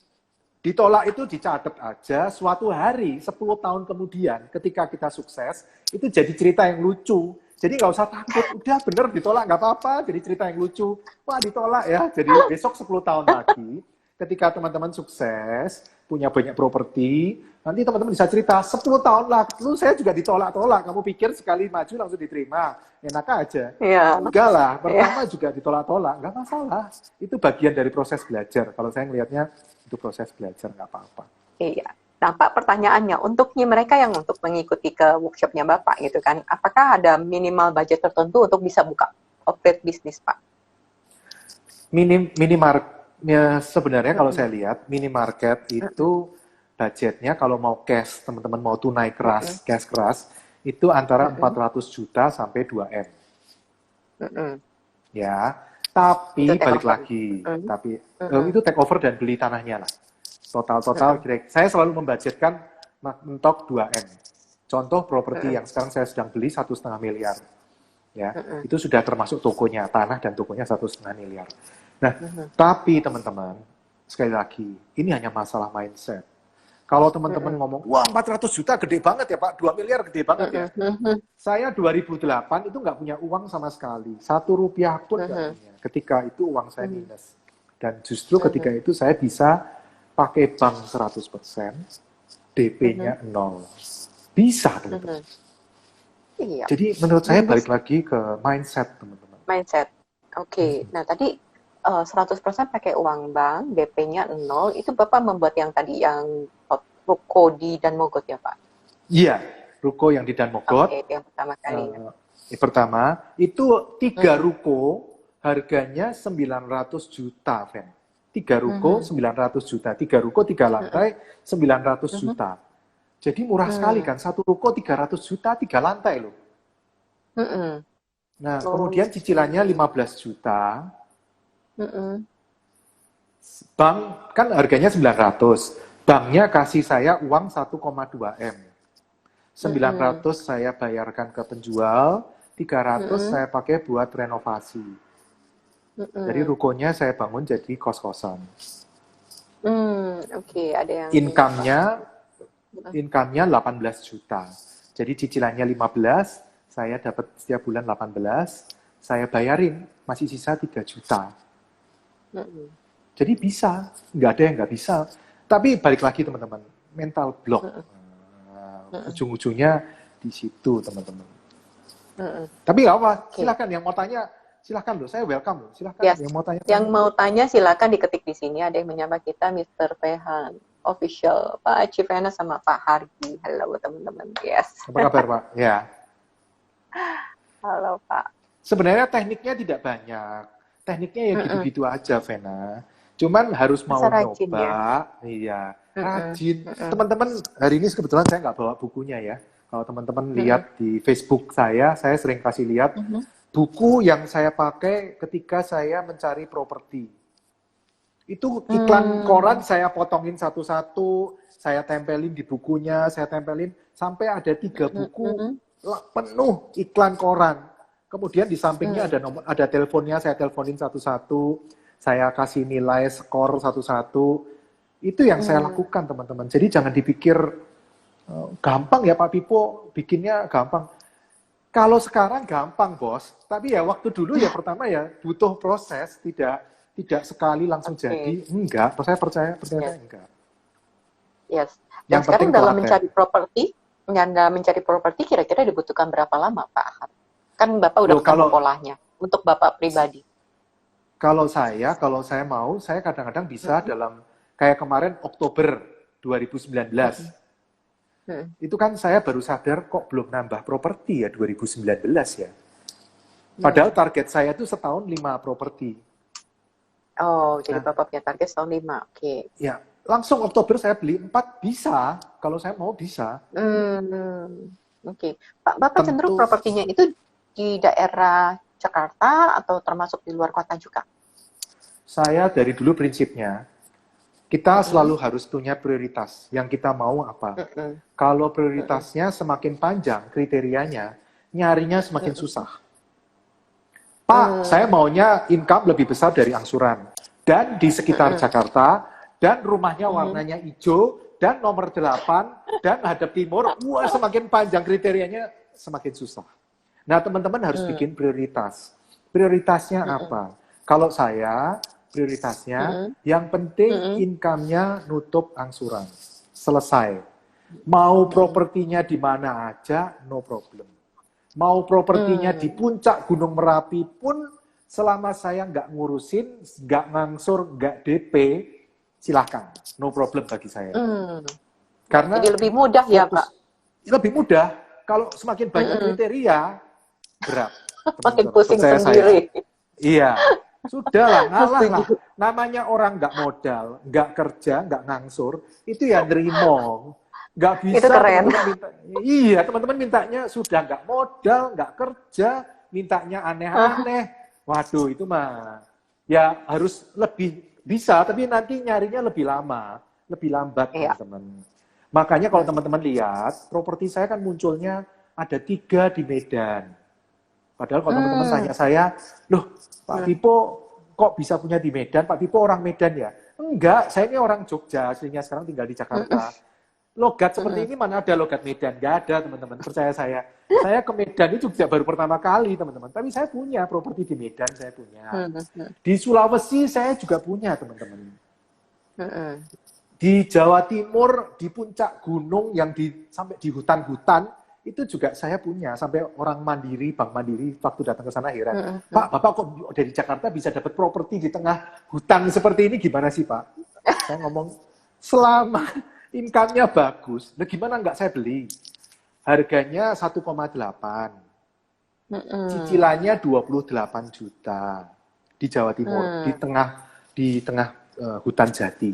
Ditolak itu dicatat aja, suatu hari, 10 tahun kemudian, ketika kita sukses, itu jadi cerita yang lucu. Jadi nggak usah takut, udah bener ditolak, nggak apa-apa, jadi cerita yang lucu. Wah ditolak ya, jadi besok 10 tahun lagi, ketika teman-teman sukses, punya banyak properti, nanti teman-teman bisa cerita, 10 tahun lalu saya juga ditolak-tolak, kamu pikir sekali maju langsung diterima, enak aja. Enggak lah, pertama juga ditolak-tolak, nggak masalah. Itu bagian dari proses belajar, kalau saya melihatnya, itu proses belajar, nggak apa-apa. Iya. Nah, Pak, pertanyaannya, untuk mereka yang untuk mengikuti ke workshopnya Bapak gitu kan, apakah ada minimal budget tertentu untuk bisa buka outlet bisnis, Pak? Minimarketnya sebenarnya kalau saya lihat, minimarket itu budgetnya kalau mau cash, teman-teman mau tunai keras, cash keras, itu antara 400 juta sampai 2M. Ya. Tapi balik lagi, tapi itu take over dan beli tanahnya lah. Total, saya selalu membudgetkan mentok 2M. Contoh properti yang sekarang saya sedang beli 1,5 miliar. Ya, itu sudah termasuk tokonya, tanah dan tokonya 1,5 miliar. Nah, tapi teman-teman, sekali lagi, ini hanya masalah mindset. Kalau teman-teman ngomong, wah 400 juta gede banget ya Pak, 2 miliar gede banget ya. Saya 2008 itu nggak punya uang sama sekali. 1 rupiah pun nggak punya. Ketika itu uang saya minus. Dan justru ketika itu saya bisa pakai bank 100%, DP-nya 0. Bisa teman-teman. Iya. Jadi menurut saya balik lagi ke mindset teman-teman. Mindset, oke. Nah tadi 100% pakai uang bank, DP-nya 0, itu Bapak membuat yang tadi, yang ruko di Dan Mogot ya Pak? Iya, ruko yang di Dan Mogot. Oke, yang pertama kali. Pertama, itu 3 ruko, harganya 900 juta, Fen. 3 ruko, 900 juta. 3 ruko, 3 lantai, 900 juta. Jadi murah sekali kan, 1 ruko 300 juta, 3 lantai loh. Nah, kemudian cicilannya 15 juta. Bank kan harganya 900. Banknya kasih saya uang 1,2M. 900 saya bayarkan ke penjual, 300 saya pakai buat renovasi. Jadi rukonya saya bangun jadi kos-kosan. Oke, ada yang income-nya 18 juta. Jadi cicilannya 15, saya dapat setiap bulan 18, saya bayarin, masih sisa 3 juta. Jadi bisa, nggak ada yang nggak bisa. Tapi balik lagi teman-teman, mental block. Ujung-ujungnya di situ, teman-teman. Tapi nggak apa, silakan yang mau tanya, silakan loh, saya welcome, silakan yang mau tanya. Yang mau tanya silakan diketik di sini. Ada yang menyapa kita, Mr. Fehan Official, Pak Civena sama Pak Hargi. Halo teman-teman, yes. Apa kabar Pak? Ya. Halo Pak. Sebenarnya tekniknya tidak banyak, tekniknya ya gitu-gitu aja, Vena. Cuman harus mau nyoba, iya, rajin. Teman-teman, hari ini kebetulan saya nggak bawa bukunya ya. Kalau teman-teman lihat di Facebook saya sering kasih lihat buku yang saya pakai ketika saya mencari properti. Itu iklan koran saya potongin satu-satu, saya tempelin di bukunya, saya tempelin sampai ada 3 buku penuh iklan koran. Kemudian di sampingnya ada teleponnya, saya teleponin satu-satu, saya kasih nilai skor satu-satu. Itu yang saya lakukan, teman-teman. Jadi jangan dipikir gampang ya Pak Pipo, bikinnya gampang. Kalau sekarang gampang, Bos. Tapi ya waktu dulu ya pertama ya butuh proses, tidak sekali langsung jadi. Enggak, saya percaya enggak. Yes. Dan sekarang dalam mencari properti, kira-kira dibutuhkan berapa lama, Pak? Kan Bapak udah ketemu polanya untuk Bapak pribadi. Kalau saya mau, saya kadang-kadang bisa dalam kayak kemarin Oktober 2019. Itu kan saya baru sadar kok belum nambah properti ya 2019 ya. Padahal target saya itu setahun 5 properti. Oh, jadi Bapak punya target setahun 5. Oke. Ya, langsung Oktober saya beli 4 bisa. Kalau saya mau bisa. Oke. Pak, Bapak cenderung propertinya itu di daerah Jakarta atau termasuk di luar kota juga? Saya dari dulu prinsipnya kita selalu harus punya prioritas. Yang kita mau apa? Kalau prioritasnya semakin panjang kriterianya, nyarinya semakin susah. Pak, saya maunya income lebih besar dari angsuran. Dan di sekitar Jakarta, dan rumahnya warnanya hijau, dan nomor 8, dan hadap timur, wah semakin panjang kriterianya, semakin susah. Nah, teman-teman harus bikin prioritas. Prioritasnya apa? Kalau saya, prioritasnya yang penting income-nya nutup angsuran. Selesai. Mau propertinya di mana aja, no problem. Mau propertinya di puncak Gunung Merapi pun, selama saya nggak ngurusin, nggak ngangsur, nggak DP, silahkan. No problem bagi saya. Karena jadi lebih mudah ya, Pak? Lebih mudah. Kalau semakin banyak kriteria, berat. Makin pusing sendiri. Iya. Sudah lah, ngalah lah. Namanya orang nggak modal, nggak kerja, nggak ngangsur, itu ya nerimo. Nggak bisa. Itu keren. Teman-teman mintanya sudah nggak modal, nggak kerja, mintanya aneh-aneh. Waduh, itu mah ya harus lebih bisa, tapi nanti nyarinya lebih lama, lebih lambat, teman-teman. Makanya kalau teman-teman lihat, properti saya kan munculnya ada 3 di Medan. Padahal kalau teman-teman tanya saya, loh Pak Pipo kok bisa punya di Medan? Pak Pipo orang Medan ya? Enggak, saya ini orang Jogja, aslinya sekarang tinggal di Jakarta. Logat seperti ini mana ada logat Medan? Enggak ada, teman-teman, percaya saya. Saya ke Medan itu juga baru pertama kali, teman-teman. Tapi saya punya properti di Medan, saya punya. Di Sulawesi saya juga punya, teman-teman. Di Jawa Timur, di puncak gunung yang sampai di hutan-hutan, itu juga saya punya, sampai orang Mandiri, Bank Mandiri, waktu datang ke sana heran. Pak, Bapak kok dari Jakarta bisa dapat properti di tengah hutan seperti ini, gimana sih Pak? Saya ngomong, selama income-nya bagus, nah gimana nggak saya beli? Harganya 1,8. Cicilannya 28 juta di Jawa Timur, di tengah hutan jati.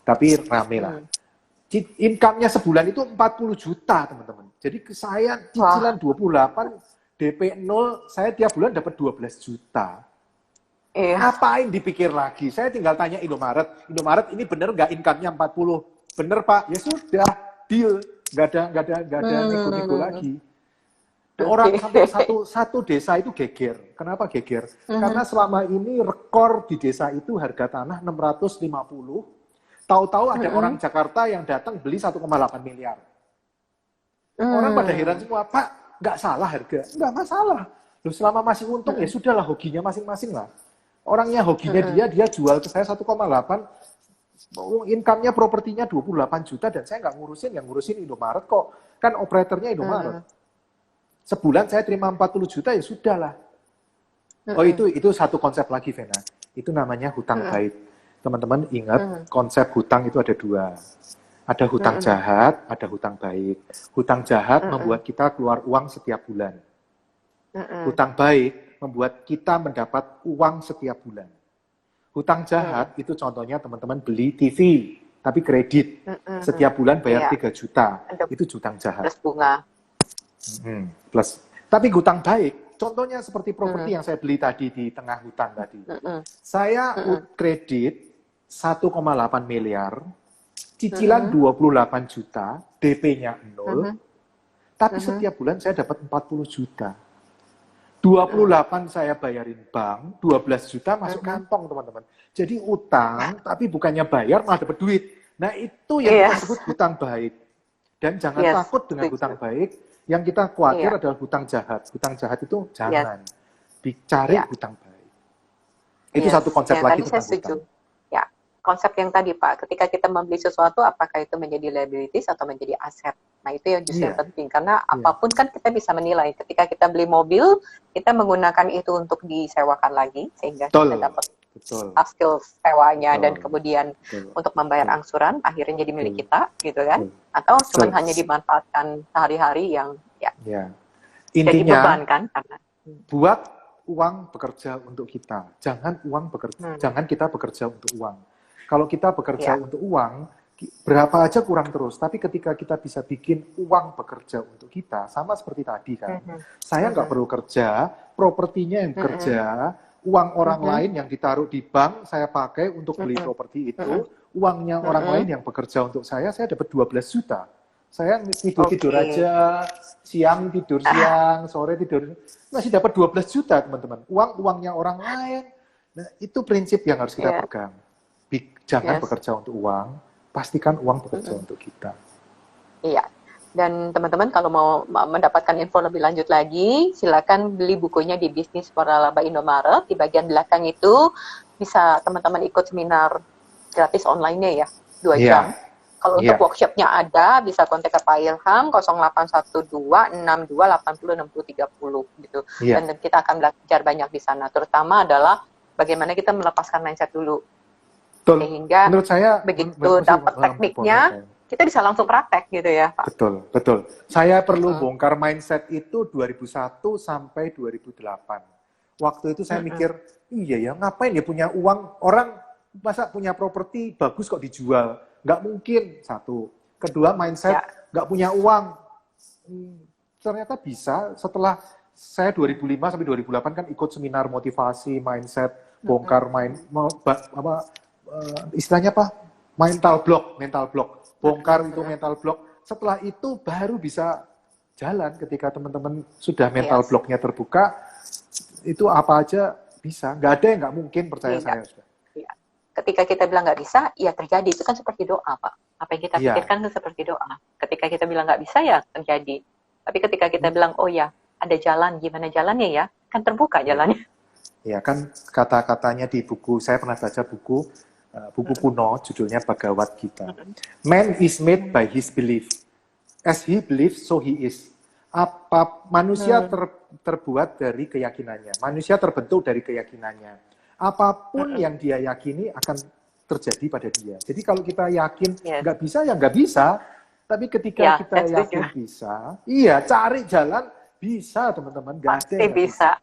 Tapi rame lah. Income-nya sebulan itu 40 juta, teman-teman. Jadi saya cicilan 28, DP 0, saya tiap bulan dapat 12 juta. Ngapain dipikir lagi? Saya tinggal tanya Indomaret. Indomaret ini bener nggak income-nya 40? Bener Pak? Ya sudah, deal. Nggak ada nego-nego lagi. Orang sampai satu desa itu geger. Kenapa geger? Karena selama ini rekor di desa itu harga tanah 650. Tahu-tahu ada orang Jakarta yang datang beli 1,8 miliar. Orang pada heran semua, Pak, nggak salah harga. Nggak masalah. Loh, selama masih untung, ya sudahlah, hokinya masing-masing lah. Orangnya hokinya dia jual ke saya 1,8, income-nya propertinya 28 juta dan saya nggak ngurusin, yang ngurusin Indomaret kok. Kan operatornya Indomaret. Sebulan saya terima 40 juta ya sudah lah. Oh itu satu konsep lagi, Vena. Itu namanya hutang baik. Teman-teman ingat konsep hutang itu ada dua. Ada hutang jahat, ada hutang baik. Hutang jahat membuat kita keluar uang setiap bulan. Hutang baik membuat kita mendapat uang setiap bulan. Hutang jahat itu contohnya teman-teman beli TV, tapi kredit. Setiap bulan bayar 3 juta. Itu hutang jahat. Plus bunga. Plus. Tapi hutang baik, contohnya seperti properti yang saya beli tadi di tengah hutan tadi. Saya kredit 1,8 miliar, cicilan 28 juta, DP-nya 0, tapi setiap bulan saya dapat 40 juta. 28 saya bayarin bank, 12 juta masuk kantong, teman-teman. Jadi utang, tapi bukannya bayar, malah dapat duit. Nah, itu yang kita sebut hutang baik. Dan jangan takut dengan hutang baik. Yang kita khawatir adalah hutang jahat. Hutang jahat itu jangan. Dicari hutang baik. Itu satu konsep lagi tentang hutang. Ya, konsep yang tadi, Pak. Ketika kita membeli sesuatu, apakah itu menjadi liabilities atau menjadi aset? Nah, itu yang justru yang penting. Karena apapun kan kita bisa menilai. Ketika kita beli mobil, kita menggunakan itu untuk disewakan lagi. Sehingga kita dapat hasil sewanya dan kemudian untuk membayar angsuran, akhirnya jadi milik kita, gitu kan? Atau cuma hanya dimanfaatkan sehari-hari yang intinya, jadi beban kan? Karena buat uang bekerja untuk kita. Jangan uang bekerja, jangan kita bekerja untuk uang. Kalau kita bekerja untuk uang, berapa aja kurang terus. Tapi ketika kita bisa bikin uang bekerja untuk kita, sama seperti tadi kan. Saya nggak perlu kerja, propertinya yang bekerja, uang orang lain yang ditaruh di bank, saya pakai untuk beli properti itu, uangnya orang lain yang bekerja untuk saya dapat 12 juta. Saya tidur aja, siang tidur siang, sore tidur, masih dapat 12 juta, teman-teman. Uangnya orang lain. Nah, itu prinsip yang harus kita pegang. Jangan bekerja untuk uang, pastikan uang bekerja untuk kita. Iya. Dan teman-teman kalau mau mendapatkan info lebih lanjut lagi, silakan beli bukunya di Bisnis Waralaba Indomaret. Di bagian belakang itu bisa teman-teman ikut seminar gratis online-nya ya, 2 jam. Kalau untuk workshop-nya ada, bisa kontak ke Pak Ilham 0812-6280-6030 gitu. Dan kita akan belajar banyak di sana. Terutama adalah bagaimana kita melepaskan mindset dulu. Sehingga menurut saya, begitu dapat tekniknya, kita bisa langsung praktek gitu ya, Pak. Betul. Saya perlu bongkar mindset itu 2001 sampai 2008. Waktu itu saya mikir, iya ya, ngapain ya punya uang, orang masa punya properti bagus kok dijual. Nggak mungkin, satu. Kedua, mindset nggak punya uang. Ternyata bisa. Setelah saya 2005 sampai 2008 kan ikut seminar motivasi, mindset, bongkar istilahnya apa? Mental block. Bongkar itu mental block. Setelah itu baru bisa jalan. Ketika teman-teman sudah mental blocknya terbuka, itu apa aja bisa. Nggak ada yang nggak mungkin, percaya saya. Ketika kita bilang nggak bisa, ya terjadi. Itu kan seperti doa, Pak. Apa yang kita pikirkan itu seperti doa. Ketika kita bilang nggak bisa, ya terjadi. Tapi ketika kita bilang, oh ya, ada jalan, gimana jalannya ya? Kan terbuka jalannya. Ya, kan kata-katanya di buku, saya pernah baca buku kuno, judulnya Bhagavad Gita. Man is made by his belief. As he believes, so he is. Manusia terbuat dari keyakinannya. Manusia terbentuk dari keyakinannya. Apapun yang dia yakini akan terjadi pada dia. Jadi kalau kita yakin nggak bisa, ya nggak bisa. Tapi ketika kita yakin bisa, cari jalan, bisa, teman-teman. Pasti bisa.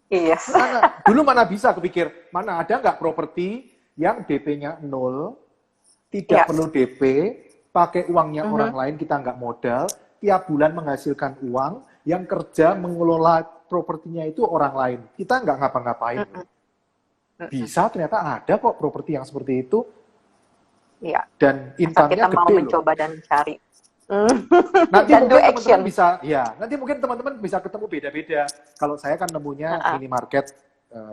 Yes. Dulu mana bisa kepikir, mana ada nggak properti yang DP-nya 0, tidak perlu DP, pakai uangnya orang lain, kita nggak modal, tiap bulan menghasilkan uang, yang kerja mengelola propertinya itu orang lain. Kita nggak ngapa-ngapain. Bisa, ternyata ada kok properti yang seperti itu. Iya. Dan income-nya gede loh. Kita mau mencoba dan cari. Nanti mungkin teman-teman bisa, nanti mungkin teman-teman bisa ketemu beda-beda. Kalau saya kan nemunya minimarket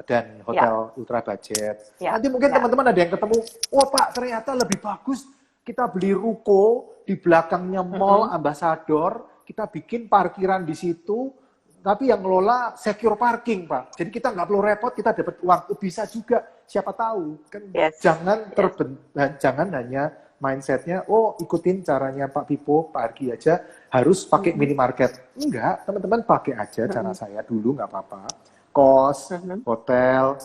dan hotel ultra budget. Nanti mungkin teman-teman ada yang ketemu, oh Pak, ternyata lebih bagus kita beli ruko di belakangnya mall Ambassador, kita bikin parkiran di situ, tapi yang ngelola secure parking, Pak. Jadi kita nggak perlu repot, kita dapat uang. Bisa juga, siapa tahu. Kan jangan hanya mindsetnya, oh ikutin caranya Pak Pipo, Pak Argi aja, harus pakai minimarket. Enggak, teman-teman pakai aja cara saya dulu, nggak apa-apa. Kos, hotel,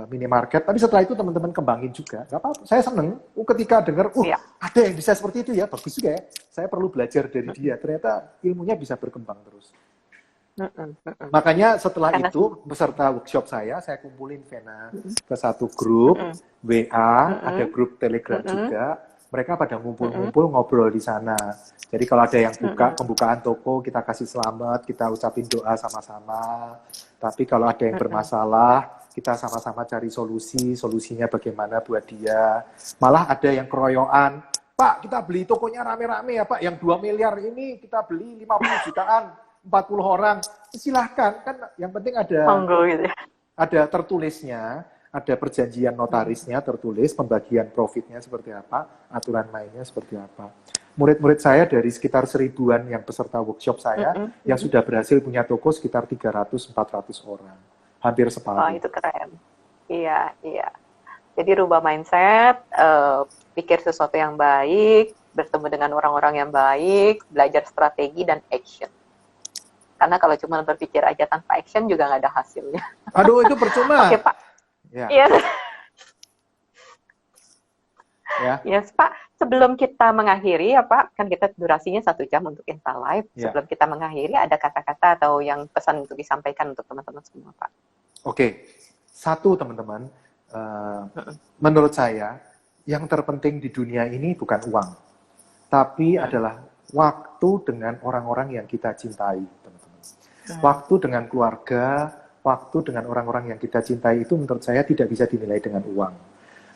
minimarket, tapi setelah itu teman-teman kembangin juga. Nggak apa-apa, saya seneng ketika dengar, ada yang bisa seperti itu ya, bagus juga ya. Saya perlu belajar dari dia, ternyata ilmunya bisa berkembang terus. Makanya setelah itu, peserta workshop saya kumpulin Vena ke satu grup, WA, ada grup Telegram juga, mereka pada ngumpul-ngumpul ngobrol di sana. Jadi kalau ada yang buka pembukaan toko, kita kasih selamat, kita ucapin doa sama-sama. Tapi kalau ada yang bermasalah, kita sama-sama cari solusinya bagaimana buat dia. Malah ada yang keroyokan, Pak, kita beli tokonya rame-rame ya Pak, yang 2 miliar ini kita beli 50 jutaan, 40 orang. Silahkan, kan yang penting ada tertulisnya, ada perjanjian notarisnya tertulis, pembagian profitnya seperti apa, aturan mainnya seperti apa. Murid-murid saya dari sekitar 1000-an yang peserta workshop saya, yang sudah berhasil punya toko sekitar 300-400 orang. Hampir separuh. Oh, itu keren. Iya. Jadi rubah mindset, pikir sesuatu yang baik, bertemu dengan orang-orang yang baik, belajar strategi dan action. Karena kalau cuma berpikir aja tanpa action juga nggak ada hasilnya. Aduh, itu percuma. Oke, Pak. Yes. Yes, Pak. Sebelum kita mengakhiri, ya Pak, kan kita durasinya 1 jam untuk Insta Live. Sebelum kita mengakhiri, ada kata-kata atau yang pesan untuk disampaikan untuk teman-teman semua, Pak? Oke. Satu, teman-teman. Menurut saya, yang terpenting di dunia ini bukan uang. Tapi adalah waktu dengan orang-orang yang kita cintai, teman-teman. Waktu dengan keluarga, waktu dengan orang-orang yang kita cintai itu menurut saya tidak bisa dinilai dengan uang.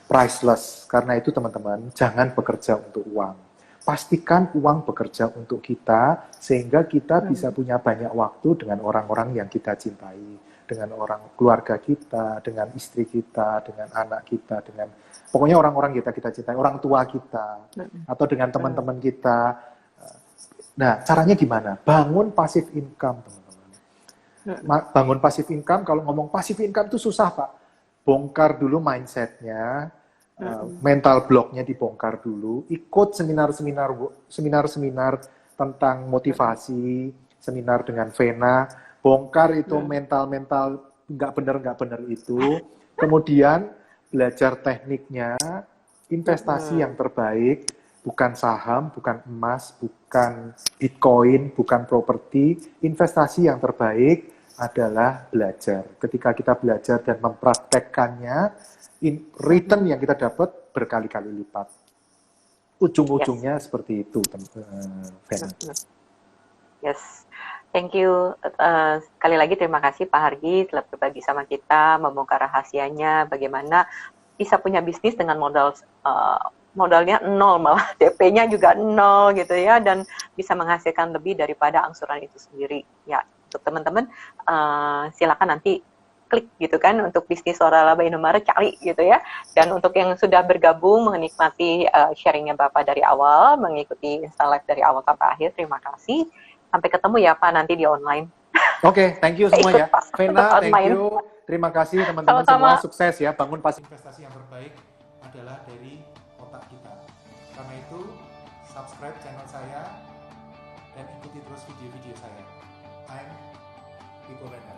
Priceless. Karena itu teman-teman, jangan bekerja untuk uang. Pastikan uang bekerja untuk kita, sehingga kita bisa punya banyak waktu dengan orang-orang yang kita cintai. Dengan orang keluarga kita, dengan istri kita, dengan anak kita, dengan pokoknya orang-orang kita cintai, orang tua kita, atau dengan teman-teman kita. Nah, caranya gimana? Bangun passive income, teman-teman. Bangun passive income, kalau ngomong passive income itu susah, Pak. Bongkar dulu mindset-nya, mental block-nya dibongkar dulu, ikut seminar-seminar tentang motivasi, seminar dengan Vena, bongkar itu mental-mental nggak benar itu, kemudian belajar tekniknya, investasi yang terbaik, bukan saham, bukan emas, bukan bitcoin, bukan properti, investasi yang terbaik adalah belajar. Ketika kita belajar dan mempraktekkannya, return yang kita dapat berkali-kali lipat. Ujung-ujungnya seperti itu, Vena. Yes. Thank you. Sekali lagi terima kasih Pak Hargi telah berbagi sama kita, membongkar rahasianya, bagaimana bisa punya bisnis dengan modalnya 0, malah DP-nya juga 0 gitu ya, dan bisa menghasilkan lebih daripada angsuran itu sendiri. Ya, untuk teman-teman silakan nanti klik gitu kan untuk bisnis Suara Laba Indomaret, cari gitu ya. Dan untuk yang sudah bergabung menikmati sharingnya Bapak dari awal, mengikuti Insta Live dari awal sampai akhir, terima kasih. Sampai ketemu ya Pak nanti di online. Oke, thank you semua ya. Vena, thank you. Terima kasih teman-teman semua, sukses ya. Bangun passive investasi yang terbaik adalah dari otak kita. Karena itu, subscribe channel saya dan ikuti terus video-video saya. I'm Pipo Vena.